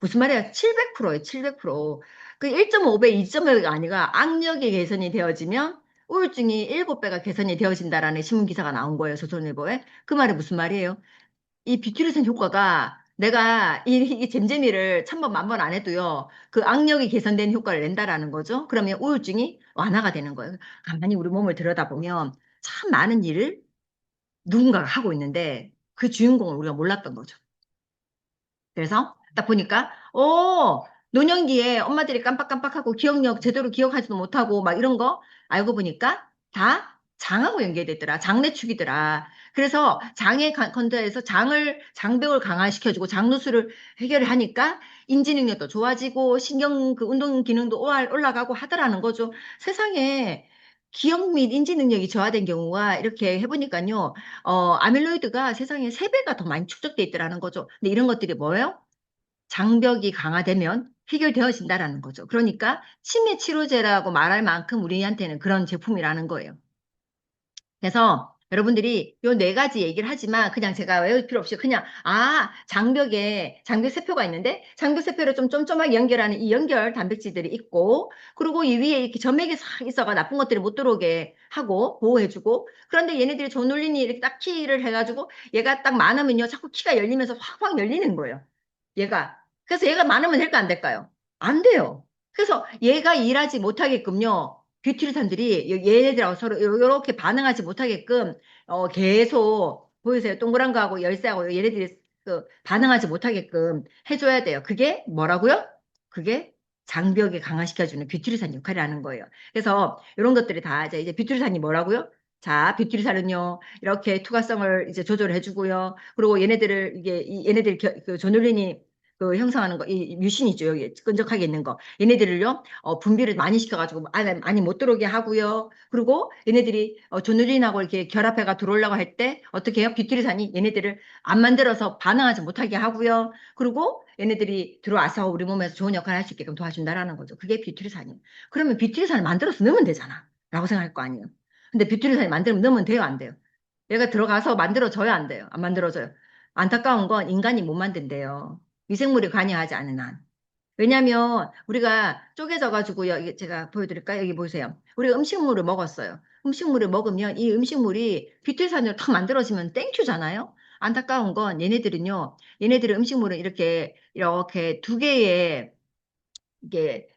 무슨 말이야? 700%예요, 700%. 그 1.5배, 2.5배가 아니라 악력이 개선이 되어지면 우울증이 7배가 개선이 되어진다라는 신문 기사가 나온 거예요, 조선일보에. 그 말이 무슨 말이에요? 이 뷰티리산 효과가 내가 이 잼잼이를 천 번, 만 번 안 해도요, 그 악력이 개선된 효과를 낸다라는 거죠. 그러면 우울증이 완화가 되는 거예요. 가만히 우리 몸을 들여다보면 참 많은 일을 누군가가 하고 있는데 그 주인공을 우리가 몰랐던 거죠. 그래서 딱 보니까, 노년기에 엄마들이 깜빡깜빡하고 기억력 제대로 기억하지도 못하고 막 이런 거 알고 보니까 다 장하고 연계됐더라. 장내축이더라. 그래서 건조해서 장벽을 강화시켜주고 장누수를 해결하니까 인지 능력도 좋아지고 신경 그 운동 기능도 올라가고 하더라는 거죠. 세상에 기억 및 인지 능력이 저하된 경우가 이렇게 해보니까요, 아밀로이드가 세상에 3배가 더 많이 축적돼 있더라는 거죠. 근데 이런 것들이 뭐예요? 장벽이 강화되면 해결되어진다라는 거죠. 그러니까 치매 치료제라고 말할 만큼 우리한테는 그런 제품이라는 거예요. 그래서 여러분들이 요 4가지 얘기를 하지만 그냥 제가 외울 필요 없이 그냥 장벽에 장벽 세포가 있는데 장벽 세포를 좀 쫌쫌하게 연결하는 이 연결 단백질들이 있고 그리고 이 위에 이렇게 점막이 싹 있어가 나쁜 것들이 못 들어오게 하고 보호해주고 그런데 얘네들이 조놀린이 이렇게 딱 키를 해가지고 얘가 딱 많으면요 자꾸 키가 열리면서 확확 열리는 거예요. 그래서 얘가 많으면 될까 안 될까요? 안 돼요. 그래서 얘가 일하지 못하게끔요. 뷰티리산들이 얘네들하고 서로 이렇게 반응하지 못하게끔 계속 보이세요? 동그란 거하고 열쇠하고 얘네들이 그 반응하지 못하게끔 해줘야 돼요. 그게 뭐라고요? 그게 장벽에 강화시켜주는 뷰티리산 역할이라는 거예요. 그래서 이런 것들이 다 이제 뷰티리산이 뭐라고요? 자, 뷰티리산은요, 이렇게 투과성을 이제 조절해주고요. 그리고 얘네들을, 얘네들, 그 조눌린이 그 형성하는 거, 이 뮤신이죠. 여기 끈적하게 있는 거. 얘네들을요, 분비를 많이 시켜가지고 안에 많이 못 들어오게 하고요. 그리고 얘네들이 조누린하고 이렇게 결합해가 들어오려고 할 때 어떻게 해요? 뷰티리산이 얘네들을 안 만들어서 반응하지 못하게 하고요. 그리고 얘네들이 들어와서 우리 몸에서 좋은 역할을 할 수 있게끔 도와준다라는 거죠. 그게 뷰티리산이에요. 그러면 뷰티리산을 만들어서 넣으면 되잖아. 라고 생각할 거 아니에요. 근데 뷰티리산이 만들면 넣으면 돼요, 안 돼요? 얘가 들어가서 만들어져야 안 돼요. 안 만들어져요. 안타까운 건 인간이 못 만든대요. 미생물이 관여하지 않은 한. 왜냐면 우리가 쪼개져가지고요. 이게 제가 보여드릴까요? 여기 보세요. 우리가 음식물을 먹었어요. 음식물을 먹으면 이 음식물이 비틀산으로 탁 만들어지면 땡큐잖아요. 안타까운 건 얘네들은 음식물을 이렇게 두 개의 이게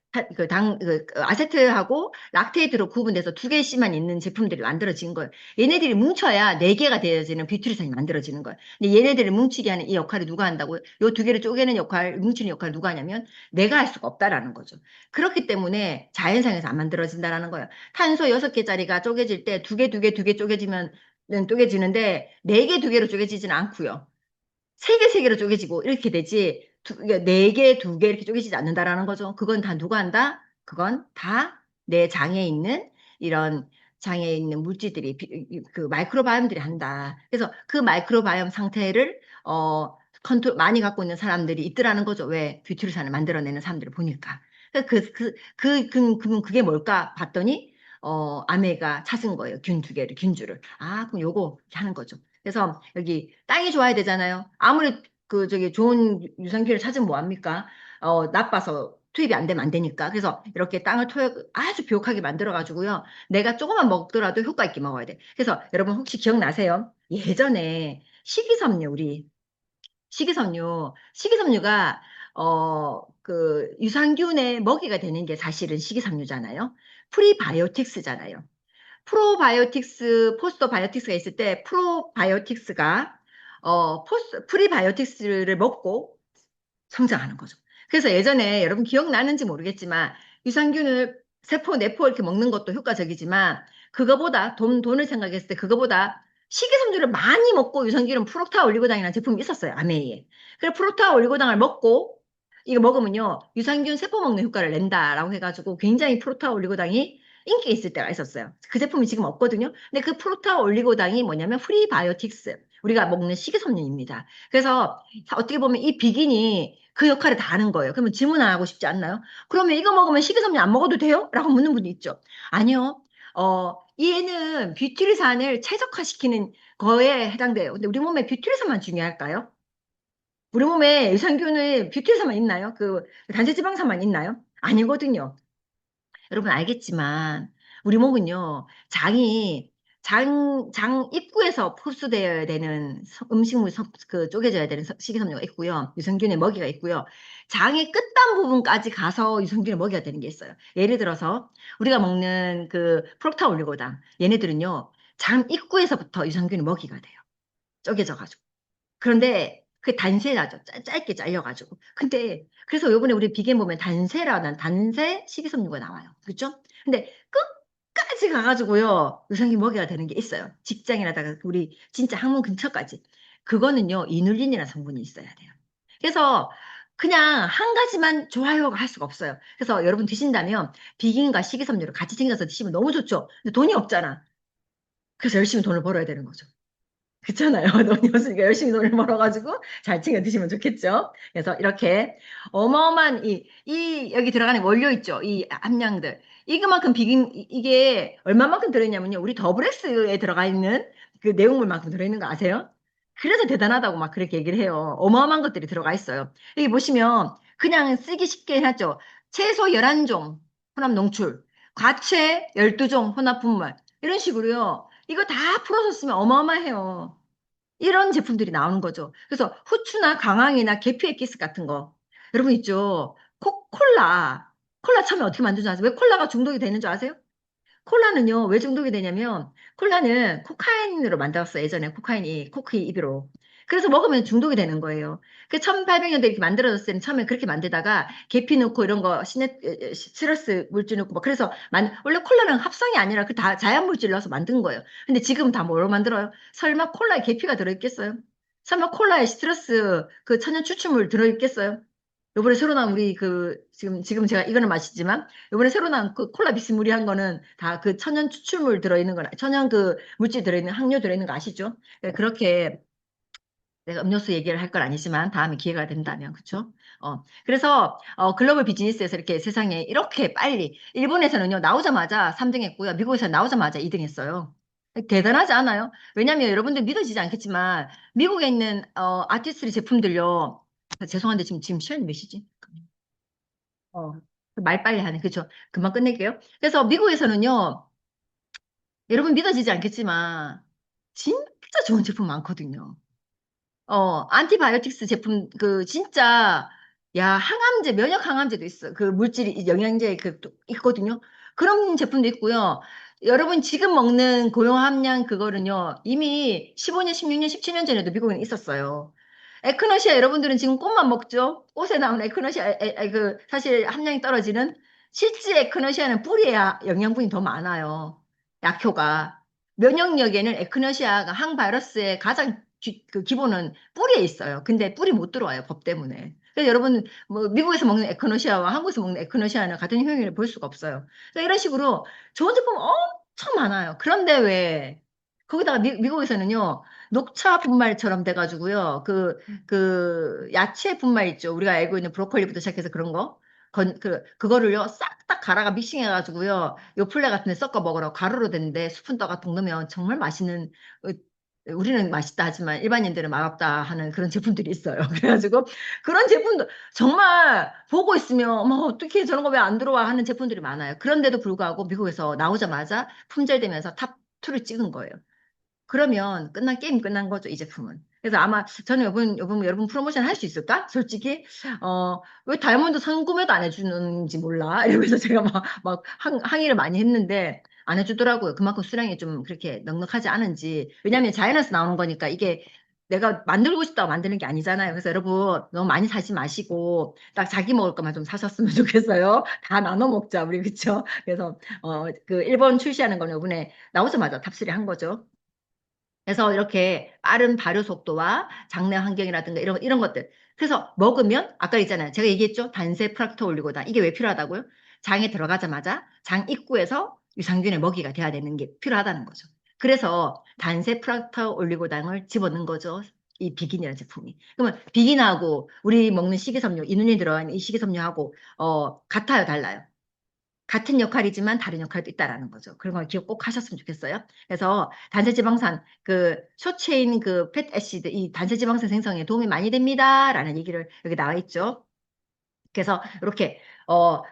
아세트하고 락테이트로 구분돼서 2개씩만 있는 제품들이 만들어진 거예요. 얘네들이 뭉쳐야 4개가 되어지는 뷰티리산이 만들어지는 거예요. 근데 얘네들을 뭉치게 하는 이 역할을 누가 한다고요? 요 2개를 쪼개는 역할, 뭉치는 역할을 누가 하냐면 내가 할 수가 없다라는 거죠. 그렇기 때문에 자연상에서 안 만들어진다라는 거예요. 탄소 6개짜리가 쪼개질 때 2개 쪼개지면 쪼개지는데 4개 2개로 쪼개지지는 않고요. 3개 쪼개지고 이렇게 되지 그러니까 4개, 2개 이렇게 쪼개지지 않는다라는 거죠. 그건 다 누가 한다? 그건 다 내 장에 있는 이런 장에 있는 물질들이 그 마이크로바이옴들이 한다. 그래서 그 마이크로바이옴 상태를 컨트롤 많이 갖고 있는 사람들이 있더라는 거죠. 왜? 뷰티리산을 만들어내는 사람들을 보니까. 그게 뭘까 봤더니 아메가 찾은 거예요. 균 2개를, 균주를. 그럼 요거 이렇게 하는 거죠. 그래서 여기 땅이 좋아야 되잖아요. 아무리 좋은 유산균을 찾으면 뭐합니까? 나빠서 투입이 안 되면 안 되니까. 그래서 이렇게 땅을 아주 비옥하게 만들어가지고요. 내가 조금만 먹더라도 효과 있게 먹어야 돼. 그래서 여러분 혹시 기억나세요? 예전에 식이섬유가, 그 유산균의 먹이가 되는 게 사실은 식이섬유잖아요. 프리바이오틱스잖아요. 포스토바이오틱스가 있을 때 프로바이오틱스가 프리바이오틱스를 먹고 성장하는 거죠. 그래서 예전에 여러분 기억나는지 모르겠지만 유산균을 세포, 내포 이렇게 먹는 것도 효과적이지만 그거보다 돈을 생각했을 때 그거보다 식이섬유를 많이 먹고 유산균은 프록타 올리고당이라는 제품이 있었어요. 아메이에. 그래서 프록타 올리고당을 먹고 이거 먹으면요 유산균 세포 먹는 효과를 낸다라고 해가지고 굉장히 프록타 올리고당이 인기 있을 때가 있었어요. 그 제품이 지금 없거든요. 근데 그 프록타 올리고당이 뭐냐면 프리바이오틱스 우리가 먹는 식이섬유입니다. 그래서 어떻게 보면 이 비긴이 그 역할을 다 하는 거예요. 그러면 질문 안 하고 싶지 않나요? 그러면 이거 먹으면 식이섬유 안 먹어도 돼요? 라고 묻는 분이 있죠. 아니요. 얘는 뷰티리산을 최적화시키는 거에 해당돼요. 근데 우리 몸에 뷰티에서만 중요할까요? 우리 몸에 유산균은 뷰티에서만 있나요? 그 단체 지방산만 있나요? 아니거든요. 여러분 알겠지만 우리 몸은요 장 입구에서 흡수되어야 되는 음식물 그 쪼개져야 되는 식이섬유가 있고요. 유산균의 먹이가 있고요. 장의 끝단 부분까지 가서 유산균의 먹이가 되는 게 있어요. 예를 들어서 우리가 먹는 그 프록타 올리고당 얘네들은요 장 입구에서부터 유산균의 먹이가 돼요. 쪼개져가지고. 그런데 그게 단세라죠. 짧게 잘려가지고. 근데 그래서 요번에 우리 비계 보면 단세라는 단세 식이섬유가 나와요. 그렇죠? 근데 끝까지 가가지고요. 유산균 먹여야 되는 게 있어요. 직장이라다가 우리 진짜 항문 근처까지. 그거는요. 이눌린이라는 성분이 있어야 돼요. 그래서 그냥 한 가지만 좋아요가 할 수가 없어요. 그래서 여러분 드신다면 비긴과 식이섬유를 같이 챙겨서 드시면 너무 좋죠. 근데 돈이 없잖아. 그래서 열심히 돈을 벌어야 되는 거죠. 그렇잖아요. 돈이 없으니까 열심히 돈을 벌어가지고 잘 챙겨 드시면 좋겠죠. 그래서 이렇게 어마어마한 여기 들어가는 원료 있죠. 이 함량들. 이거만큼 이게 얼마만큼 들어있냐면요. 우리 더블엑스에 들어가 있는 그 내용물만큼 들어있는 거 아세요? 그래서 대단하다고 막 그렇게 얘기를 해요. 어마어마한 것들이 들어가 있어요. 여기 보시면 그냥 쓰기 쉽게 해놨죠. 채소 11종, 혼합 농출, 과채 12종, 혼합 분말. 이런 식으로요. 이거 다 풀어서 쓰면 어마어마해요. 이런 제품들이 나오는 거죠. 그래서 후추나 강황이나 계피 엑기스 같은 거. 여러분 있죠? 콜라. 콜라 처음에 어떻게 만드는지 아세요? 왜 콜라가 중독이 되는 줄 아세요? 콜라는요, 왜 중독이 되냐면, 콜라는 코카인으로 만들었어요. 예전에 코카인이, 코크 입으로. 그래서 먹으면 중독이 되는 거예요. 그 1800년대 이렇게 만들어졌을 때는 처음에 그렇게 만들다가 계피 넣고 이런 거, 시러스 물질 넣고, 막 그래서, 원래 콜라는 합성이 아니라 그 다 자연 물질 넣어서 만든 거예요. 근데 지금 다 뭐로 만들어요? 설마 콜라에 계피가 들어있겠어요? 설마 콜라에 시트러스 그 천연 추출물 들어있겠어요? 요번에 새로 나온 우리 지금 제가 이거는 마시지만, 요번에 새로 나온 그 콜라 비스무리한 거는 다 그 천연 추출물 들어있는 거나, 천연 그 물질 들어있는, 항료 들어있는 거 아시죠? 네, 그렇게 내가 음료수 얘기를 할 건 아니지만, 다음에 기회가 된다면, 그쵸? 그래서, 글로벌 비즈니스에서 이렇게 세상에 이렇게 빨리, 일본에서는요, 나오자마자 3등 했고요. 미국에서 나오자마자 2등 했어요. 대단하지 않아요? 왜냐면 여러분들 믿어지지 않겠지만, 미국에 있는, 아티스트리 제품들요, 죄송한데 지금 시간이 몇 시지? 어, 말 빨리 하네. 그쵸? 금방 끝낼게요. 그래서 미국에서는요, 여러분 믿어지지 않겠지만, 진짜 좋은 제품 많거든요. 안티바이오틱스 제품, 진짜, 야, 항암제, 면역 항암제도 있어. 그 물질이, 영양제 또 있거든요. 그런 제품도 있고요. 여러분 지금 먹는 고용 함량 그거는요, 이미 15년, 16년, 17년 전에도 미국에는 있었어요. 에크너시아 여러분들은 지금 꽃만 먹죠? 꽃에 나오는 에크너시아, 사실 함량이 떨어지는 실제 에크너시아는 뿌리에 영양분이 더 많아요. 약효가. 면역력에는 에크너시아가 항바이러스의 가장 그 기본은 뿌리에 있어요. 근데 뿌리 못 들어와요. 법 때문에. 그래서 여러분, 뭐, 미국에서 먹는 에크너시아와 한국에서 먹는 에크너시아는 같은 효능을 볼 수가 없어요. 그래서 이런 식으로 좋은 제품 엄청 많아요. 그런데 왜, 거기다가 미국에서는요, 녹차 분말처럼 돼가지고요, 야채 분말 있죠. 우리가 알고 있는 브로콜리부터 시작해서 그런 거. 그거를요, 싹 딱 갈아가 믹싱해가지고요, 요플레 같은 데 섞어 먹으라고 가루로 됐는데, 스푼 떠가지고 넣으면 정말 맛있는, 우리는 맛있다 하지만 일반인들은 맛없다 하는 그런 제품들이 있어요. 그래가지고 그런 제품도 정말 보고 있으면 어머 어떻게 저런 거 왜 안 들어와 하는 제품들이 많아요. 그런데도 불구하고 미국에서 나오자마자 품절되면서 탑2를 찍은 거예요. 그러면 게임 끝난 거죠, 이 제품은. 그래서 아마 저는 요번 여러분 프로모션 할 수 있을까? 솔직히, 왜 다이아몬드 선구매도 안 해주는지 몰라. 이러면서 제가 막 항의를 많이 했는데, 안 해주더라고요. 그만큼 수량이 좀 그렇게 넉넉하지 않은지. 왜냐면 자연에서 나오는 거니까 이게 내가 만들고 싶다고 만드는 게 아니잖아요. 그래서 여러분 너무 많이 사지 마시고, 딱 자기 먹을 것만 좀 사셨으면 좋겠어요. 다 나눠 먹자, 우리. 그쵸? 그래서, 일본 출시하는 거는 이번에 나오자마자 탑3 한 거죠. 그래서 이렇게 빠른 발효 속도와 장내 환경이라든가 이런 것들. 그래서 먹으면, 아까 있잖아요. 제가 얘기했죠. 단세 프락토 올리고당. 이게 왜 필요하다고요? 장에 들어가자마자 장 입구에서 유산균의 먹이가 돼야 되는 게 필요하다는 거죠. 그래서 단세 프락토 올리고당을 집어넣은 거죠. 이 비긴이라는 제품이. 그러면 비긴하고 우리 먹는 식이섬유, 이눈이 들어간 이 식이섬유하고, 같아요, 달라요? 같은 역할이지만 다른 역할도 있다라는 거죠. 그런 걸 기억 꼭 하셨으면 좋겠어요. 그래서 단세지방산 그 쇼체인 그 팻애시드 이 단세지방산 생성에 도움이 많이 됩니다라는 얘기를 여기 나와 있죠. 그래서 이렇게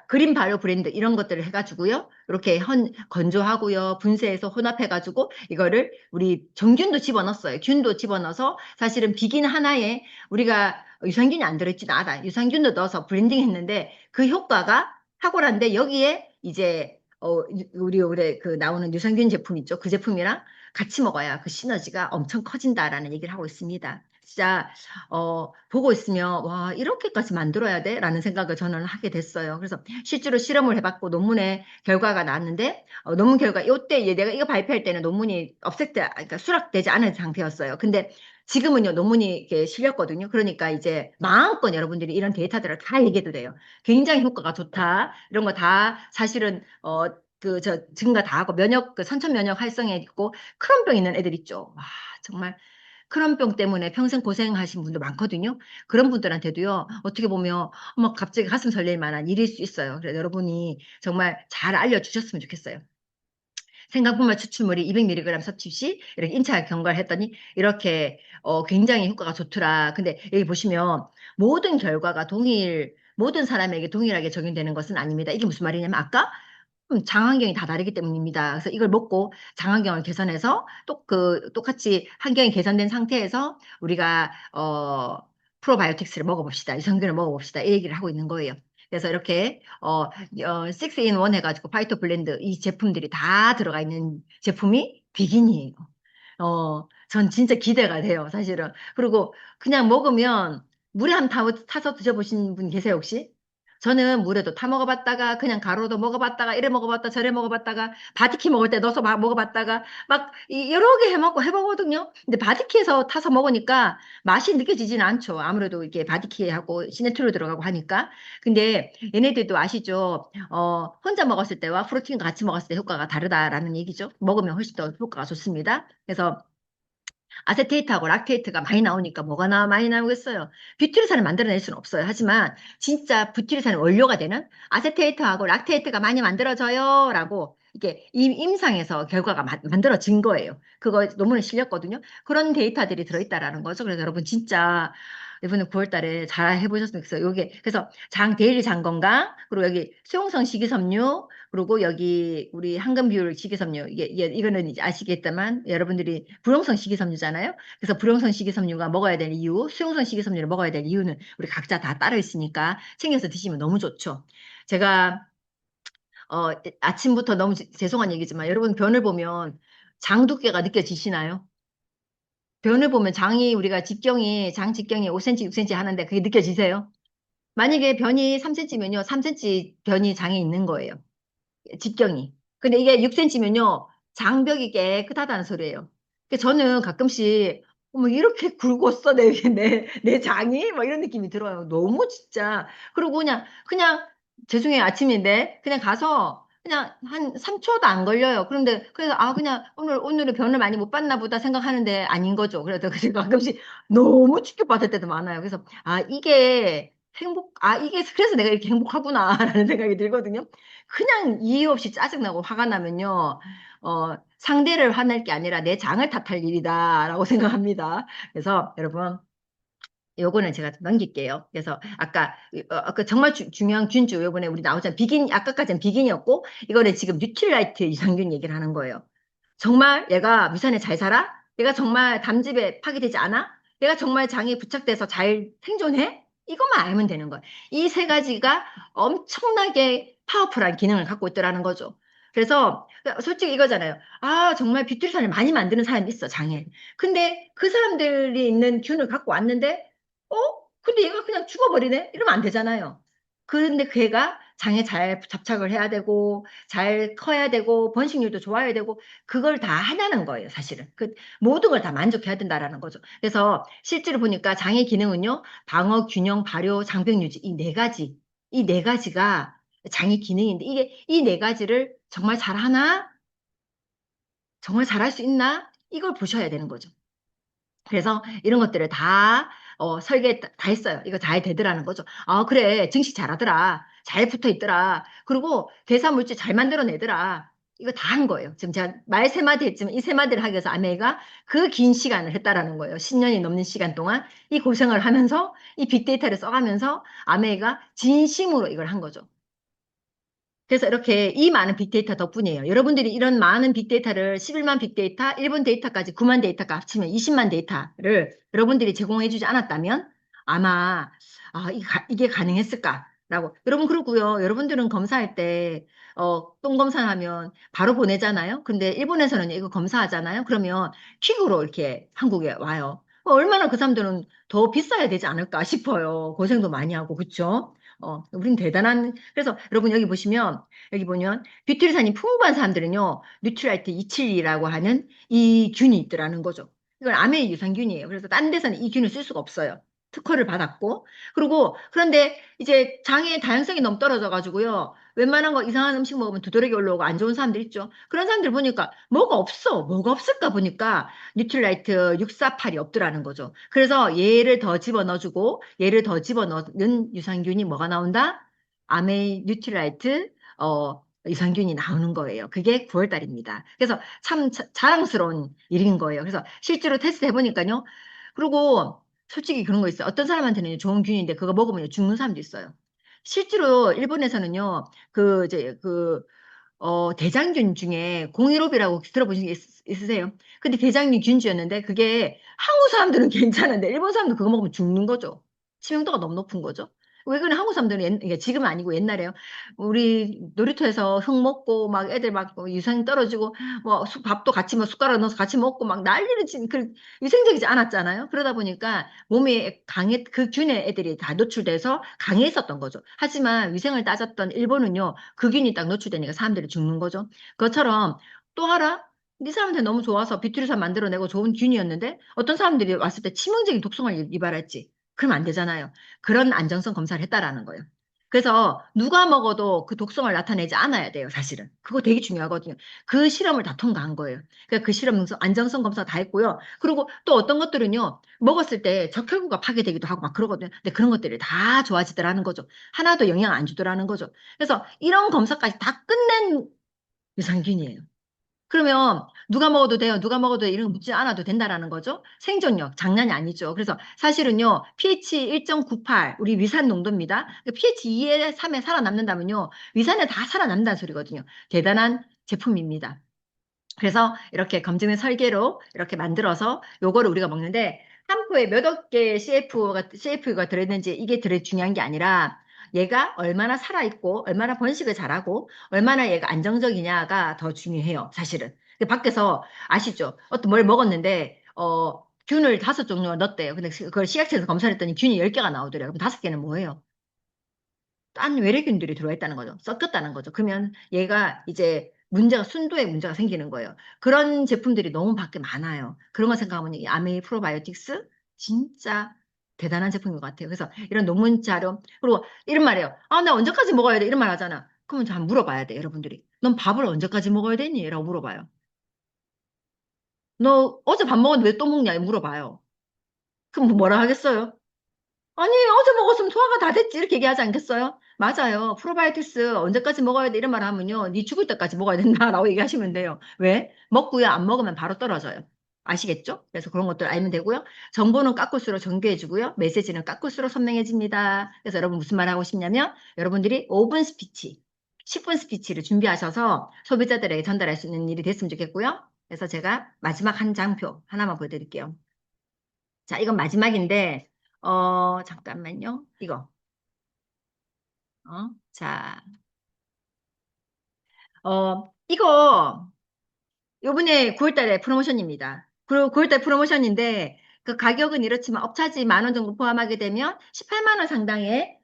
그린 바이오 브랜드 이런 것들을 해가지고요. 이렇게 건조하고요. 분쇄해서 혼합해가지고 이거를 우리 정균도 집어넣었어요. 균도 집어넣어서 사실은 비긴 하나에 우리가 유산균이 안 들어있진 않아. 유산균도 넣어서 브랜딩 했는데 그 효과가 탁월한데 여기에 이제 우리 올해 그 나오는 유산균 제품 있죠. 그 제품이랑 같이 먹어야 그 시너지가 엄청 커진다라는 얘기를 하고 있습니다. 진짜 보고 있으면, 와, 이렇게까지 만들어야 돼? 라는 생각을 저는 하게 됐어요. 그래서 실제로 실험을 해봤고 논문의 결과가 나왔는데, 논문 결과, 이때 내가 이거 발표할 때는 논문이 그러니까 수락되지 않은 상태였어요. 근데 지금은요, 논문이 이렇게 실렸거든요. 그러니까 이제 마음껏 여러분들이 이런 데이터들을 다 얘기해도 돼요. 굉장히 효과가 좋다. 이런 거 다 사실은, 증가 다 하고 선천 면역 활성에 있고 크론병 있는 애들 있죠. 와, 정말 크론병 때문에 평생 고생하신 분들 많거든요. 그런 분들한테도요, 어떻게 보면, 갑자기 가슴 설렐 만한 일일 수 있어요. 그래서 여러분이 정말 잘 알려주셨으면 좋겠어요. 생강분말 추출물이 200mg 섭취 시 이렇게 임차 경과를 했더니 이렇게 굉장히 효과가 좋더라. 근데 여기 보시면 모든 사람에게 동일하게 적용되는 것은 아닙니다. 이게 무슨 말이냐면 아까 장환경이 다 다르기 때문입니다. 그래서 이걸 먹고 장환경을 개선해서 똑같이 환경이 개선된 상태에서 우리가 프로바이오틱스를 먹어봅시다. 유산균을 먹어봅시다. 이 얘기를 하고 있는 거예요. 그래서 이렇게 6in1 해가지고 파이터 블렌드 이 제품들이 다 들어가 있는 제품이 비긴이에요. 전 진짜 기대가 돼요, 사실은. 그리고 그냥 먹으면 물에 타서 드셔보신 분 계세요, 혹시? 저는 물에도 타 먹어봤다가 그냥 가루도 먹어봤다가 이래 먹어봤다 저래 먹어봤다가 바디키 먹을 때 넣어서 막 먹어봤다가 막 여러 개 해보거든요. 근데 바디키에서 타서 먹으니까 맛이 느껴지지는 않죠. 아무래도 이게 바디키하고 시네트로 들어가고 하니까. 근데 얘네들도 아시죠? 혼자 먹었을 때와 프로틴과 같이 먹었을 때 효과가 다르다라는 얘기죠. 먹으면 훨씬 더 효과가 좋습니다. 그래서 아세테이트하고 락테이트가 많이 나오니까 많이 나오겠어요. 뷰티르산을 만들어낼 수는 없어요. 하지만 진짜 뷰티르산의 원료가 되는 아세테이트하고 락테이트가 많이 만들어져요. 라고 이게 임상에서 결과가 만들어진 거예요. 그거 논문에 실렸거든요. 그런 데이터들이 들어있다라는 거죠. 그래서 여러분 진짜 이번에 9월 달에 잘 해보셨으면 좋겠어요. 요게 그래서 데일리 장 건강 그리고 여기 수용성 식이섬유 그리고 여기 우리 황금 비율 식이섬유 이거는 이제 아시겠다만 여러분들이 불용성 식이섬유잖아요. 그래서 불용성 식이섬유가 먹어야 될 이유, 수용성 식이섬유를 먹어야 될 이유는 우리 각자 다 따로 있으니까 챙겨서 드시면 너무 좋죠. 제가 어, 아침부터 너무 죄송한 얘기지만 여러분 변을 보면 장 두께가 느껴지시나요? 변을 보면 우리가 장 직경이 5cm, 6cm 하는데 그게 느껴지세요? 만약에 변이 3cm면요, 3cm 변이 장에 있는 거예요. 직경이. 근데 이게 6cm면요, 장벽이 깨끗하다는 소리예요. 그러니까 저는 가끔씩, 어머, 이렇게 굵었어, 내 장이? 막 이런 느낌이 들어요. 너무 진짜. 그리고 그냥, 죄송해요, 아침인데, 그냥 가서, 그냥 한 3초도 안 걸려요. 그래서, 그냥 오늘은 변을 많이 못 받나 보다 생각하는데 아닌 거죠. 그래서 가끔씩 너무 충격받을 때도 많아요. 그래서, 그래서 내가 이렇게 행복하구나라는 생각이 들거든요. 그냥 이유 없이 짜증나고 화가 나면요, 상대를 화낼 게 아니라 내 장을 탓할 일이다라고 생각합니다. 그래서 여러분, 요거는 제가 좀 넘길게요. 그래서 아까 정말 중요한 균주 요번에 우리 나오잖아요. 아까까지는 비긴이었고, 이거는 지금 뉴트릴라이트 유산균 얘기를 하는 거예요. 정말 얘가 위산에 잘 살아? 얘가 정말 담즙에 파괴되지 않아? 얘가 정말 장에 부착돼서 잘 생존해? 이것만 알면 되는 거예요. 이 세 가지가 엄청나게 파워풀한 기능을 갖고 있더라는 거죠. 그래서 솔직히 이거잖아요. 정말 비트리산을 많이 만드는 사람이 있어, 장에. 근데 그 사람들이 있는 균을 갖고 왔는데 어? 근데 얘가 그냥 죽어버리네? 이러면 안 되잖아요. 그런데 그 애가 장에 잘 잡착을 해야 되고, 잘 커야 되고, 번식률도 좋아야 되고, 그걸 다 하냐는 거예요, 사실은. 모든 걸 다 만족해야 된다라는 거죠. 그래서 실제로 보니까 장의 기능은요, 방어, 균형, 발효, 장벽 유지, 이 네 가지가 장의 기능인데, 이 네 가지를 정말 잘하나? 정말 잘할 수 있나? 이걸 보셔야 되는 거죠. 그래서 이런 것들을 다 설계 다 했어요. 이거 잘 되더라는 거죠. 그래. 증식 잘하더라. 잘 붙어 있더라. 그리고 대사 물질 잘 만들어내더라. 이거 다 한 거예요. 지금 제가 말 세 마디 했지만 이 세 마디를 하기 위해서 아메이가 그 긴 시간을 했다라는 거예요. 10년이 넘는 시간 동안 이 고생을 하면서 이 빅데이터를 써가면서 아메이가 진심으로 이걸 한 거죠. 그래서 이렇게 이 많은 빅데이터 덕분이에요. 여러분들이 이런 많은 빅데이터를 11만 빅데이터, 일본 데이터까지 9만 데이터가 합치면 20만 데이터를 여러분들이 제공해주지 않았다면 아마 이게 가능했을까라고. 여러분 그러고요. 여러분들은 검사할 때 똥 검사하면 바로 보내잖아요. 근데 일본에서는 이거 검사하잖아요. 그러면 퀵으로 이렇게 한국에 와요. 얼마나 그 사람들은 더 비싸야 되지 않을까 싶어요. 고생도 많이 하고 그쵸? 우린 대단한, 그래서 여러분 여기 보면 뷰티르산이 풍부한 사람들은요, 뉴트라이트 272라고 하는 이 균이 있더라는 거죠. 이건 암의 유산균이에요. 그래서 딴 데서는 이 균을 쓸 수가 없어요. 특허를 받았고. 그리고, 그런데 이제 장의 다양성이 너무 떨어져가지고요, 웬만한 거 이상한 음식 먹으면 두드러기 올라오고 안 좋은 사람들 있죠. 그런 사람들 보니까 뭐가 없어. 뭐가 없을까 보니까 뉴트라이트 648이 없더라는 거죠. 그래서 얘를 더 집어넣어주고 얘를 더 집어넣는 유산균이 뭐가 나온다? 아메이 뉴트라이트 유산균이 나오는 거예요. 그게 9월 달입니다. 그래서 참 자랑스러운 일인 거예요. 그래서 실제로 테스트 해보니까요. 그리고 솔직히 그런 거 있어요. 어떤 사람한테는 좋은 균인데 그거 먹으면 죽는 사람도 있어요. 실제로 일본에서는요, 대장균 중에 공일오비라고 들어보신 게 있으세요? 근데 대장균 균주였는데 그게 한국 사람들은 괜찮은데 일본 사람들 그거 먹으면 죽는 거죠. 치명도가 너무 높은 거죠. 왜 그래? 한국 사람들은 이게 지금은 아니고 옛날에요. 우리 놀이터에서 흙 먹고 막 애들 막 유산이 떨어지고 뭐 밥도 같이 뭐 숟가락 넣어서 같이 먹고 막 난리를 위생적이지 않았잖아요. 그러다 보니까 몸에 그 균에 애들이 다 노출돼서 강했었던 거죠. 하지만 위생을 따졌던 일본은요. 그 균이 딱 노출되니까 사람들이 죽는 거죠. 그것처럼 또 하라? 네 사람한테 너무 좋아서 비트류산 만들어내고 좋은 균이었는데 어떤 사람들이 왔을 때 치명적인 독성을 유발했지. 그럼 안 되잖아요. 그런 안정성 검사를 했다라는 거예요. 그래서 누가 먹어도 그 독성을 나타내지 않아야 돼요, 사실은. 그거 되게 중요하거든요. 그 실험을 다 통과한 거예요. 그러니까 그 실험 안정성 검사 다 했고요. 그리고 또 어떤 것들은요, 먹었을 때 적혈구가 파괴되기도 하고 막 그러거든요. 근데 그런 것들이 다 좋아지더라는 거죠. 하나도 영향 안 주더라는 거죠. 그래서 이런 검사까지 다 끝낸 유산균이에요. 그러면 누가 먹어도 돼요. 누가 먹어도 돼요. 이런 거 묻지 않아도 된다라는 거죠. 생존력 장난이 아니죠. 그래서 사실은요. pH 1.98 우리 위산 농도입니다. pH 2에 3에 살아남는다면요. 위산에 다 살아남는다는 소리거든요. 대단한 제품입니다. 그래서 이렇게 검증의 설계로 이렇게 만들어서 요거를 우리가 먹는데 한 포에 몇억 개의 CF가 들어있는지 이게 중요한 게 아니라 얘가 얼마나 살아있고 얼마나 번식을 잘하고 얼마나 얘가 안정적이냐가 더 중요해요. 사실은. 밖에서 아시죠? 어떤 뭘 먹었는데 균을 5종류가 넣었대요. 근데 그걸 식약처에서 검사를 했더니 균이 10개가 나오더래요. 그럼 5개는 뭐예요? 딴 외래균들이 들어와 있다는 거죠. 섞였다는 거죠. 그러면 얘가 이제 순도에 문제가 생기는 거예요. 그런 제품들이 너무 밖에 많아요. 그런 거 생각하면 이 아메이 프로바이오틱스 진짜 대단한 제품인 것 같아요. 그래서 이런 논문 자료, 그리고 이런 말이에요. 나 언제까지 먹어야 돼? 이런 말 하잖아. 그러면 저 한번 물어봐야 돼, 여러분들이. 넌 밥을 언제까지 먹어야 되니? 라고 물어봐요. 너 어제 밥 먹었는데 왜 또 먹냐? 물어봐요. 그럼 뭐라 하겠어요? 아니, 어제 먹었으면 소화가 다 됐지. 이렇게 얘기하지 않겠어요? 맞아요. 프로바이오티스 언제까지 먹어야 돼? 이런 말 하면요. 니 죽을 때까지 먹어야 된다라고 얘기하시면 돼요. 왜? 먹고요. 안 먹으면 바로 떨어져요. 아시겠죠? 그래서 그런 것들 알면 되고요. 정보는 깎을수록 정교해지고요. 메시지는 깎을수록 선명해집니다. 그래서 여러분 무슨 말 하고 싶냐면 여러분들이 5분 스피치, 10분 스피치를 준비하셔서 소비자들에게 전달할 수 있는 일이 됐으면 좋겠고요. 그래서 제가 마지막 한 장표 하나만 보여드릴게요. 자, 이건 마지막인데, 잠깐만요. 자, 이거, 요번에 9월달에 프로모션입니다. 그리고 9월달 프로모션인데, 그 가격은 이렇지만 업차지 10,000원 정도 포함하게 되면 18만 원 상당의,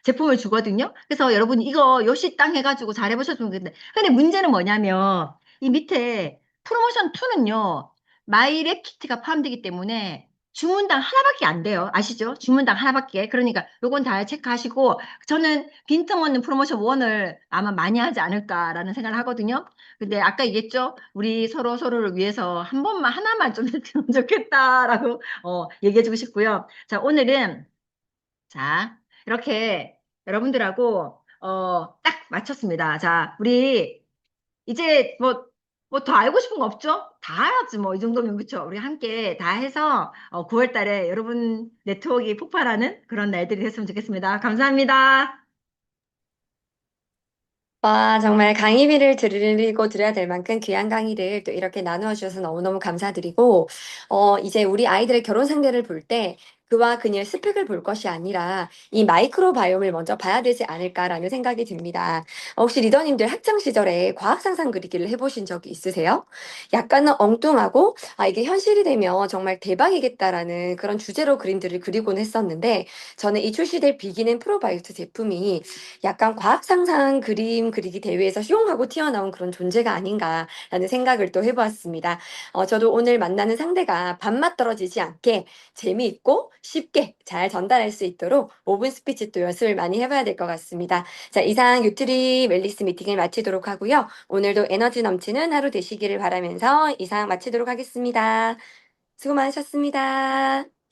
제품을 주거든요. 그래서 여러분 이거 요시 땅 해가지고 잘 해보셨으면 좋겠는데. 근데 문제는 뭐냐면, 이 밑에 프로모션 2는요, 마이랩 키트가 포함되기 때문에 주문당 하나밖에 안 돼요. 아시죠? 주문당 하나밖에. 그러니까 요건 다 체크하시고, 저는 빈틈 없는 프로모션 1을 아마 많이 하지 않을까라는 생각을 하거든요. 근데 아까 얘기했죠? 우리 서로 서로를 위해서 한 번만, 하나만 좀 했으면 좋겠다라고 얘기해주고 싶고요. 자, 오늘은, 자, 이렇게 여러분들하고 딱 맞췄습니다. 자, 우리 이제 뭐 더 알고 싶은 거 없죠? 다 알았지 뭐 이 정도면 그쵸? 우리 함께 다 해서 9월 달에 여러분 네트워크가 폭발하는 그런 날들이 됐으면 좋겠습니다. 감사합니다. 와, 정말 강의비를 드리고 드려야 될 만큼 귀한 강의를 또 이렇게 나누어 주셔서 너무너무 감사드리고, 이제 우리 아이들의 결혼 상대를 볼 때 그와 그녀의 스펙을 볼 것이 아니라 이 마이크로바이옴을 먼저 봐야 되지 않을까라는 생각이 듭니다. 혹시 리더님들 학창 시절에 과학 상상 그리기를 해보신 적이 있으세요? 약간은 엉뚱하고, 이게 현실이 되면 정말 대박이겠다라는 그런 주제로 그림들을 그리곤 했었는데, 저는 이 출시될 비기는 프로바이오트 제품이 약간 과학 상상 그림 그리기 대회에서 휘용하고 튀어나온 그런 존재가 아닌가라는 생각을 또 해보았습니다. 저도 오늘 만나는 상대가 밥맛 떨어지지 않게 재미있고 쉽게 잘 전달할 수 있도록 5분 스피치 또 연습을 많이 해봐야 될 것 같습니다. 자, 이상 유트리 웰리스 미팅을 마치도록 하고요. 오늘도 에너지 넘치는 하루 되시기를 바라면서 이상 마치도록 하겠습니다. 수고 많으셨습니다.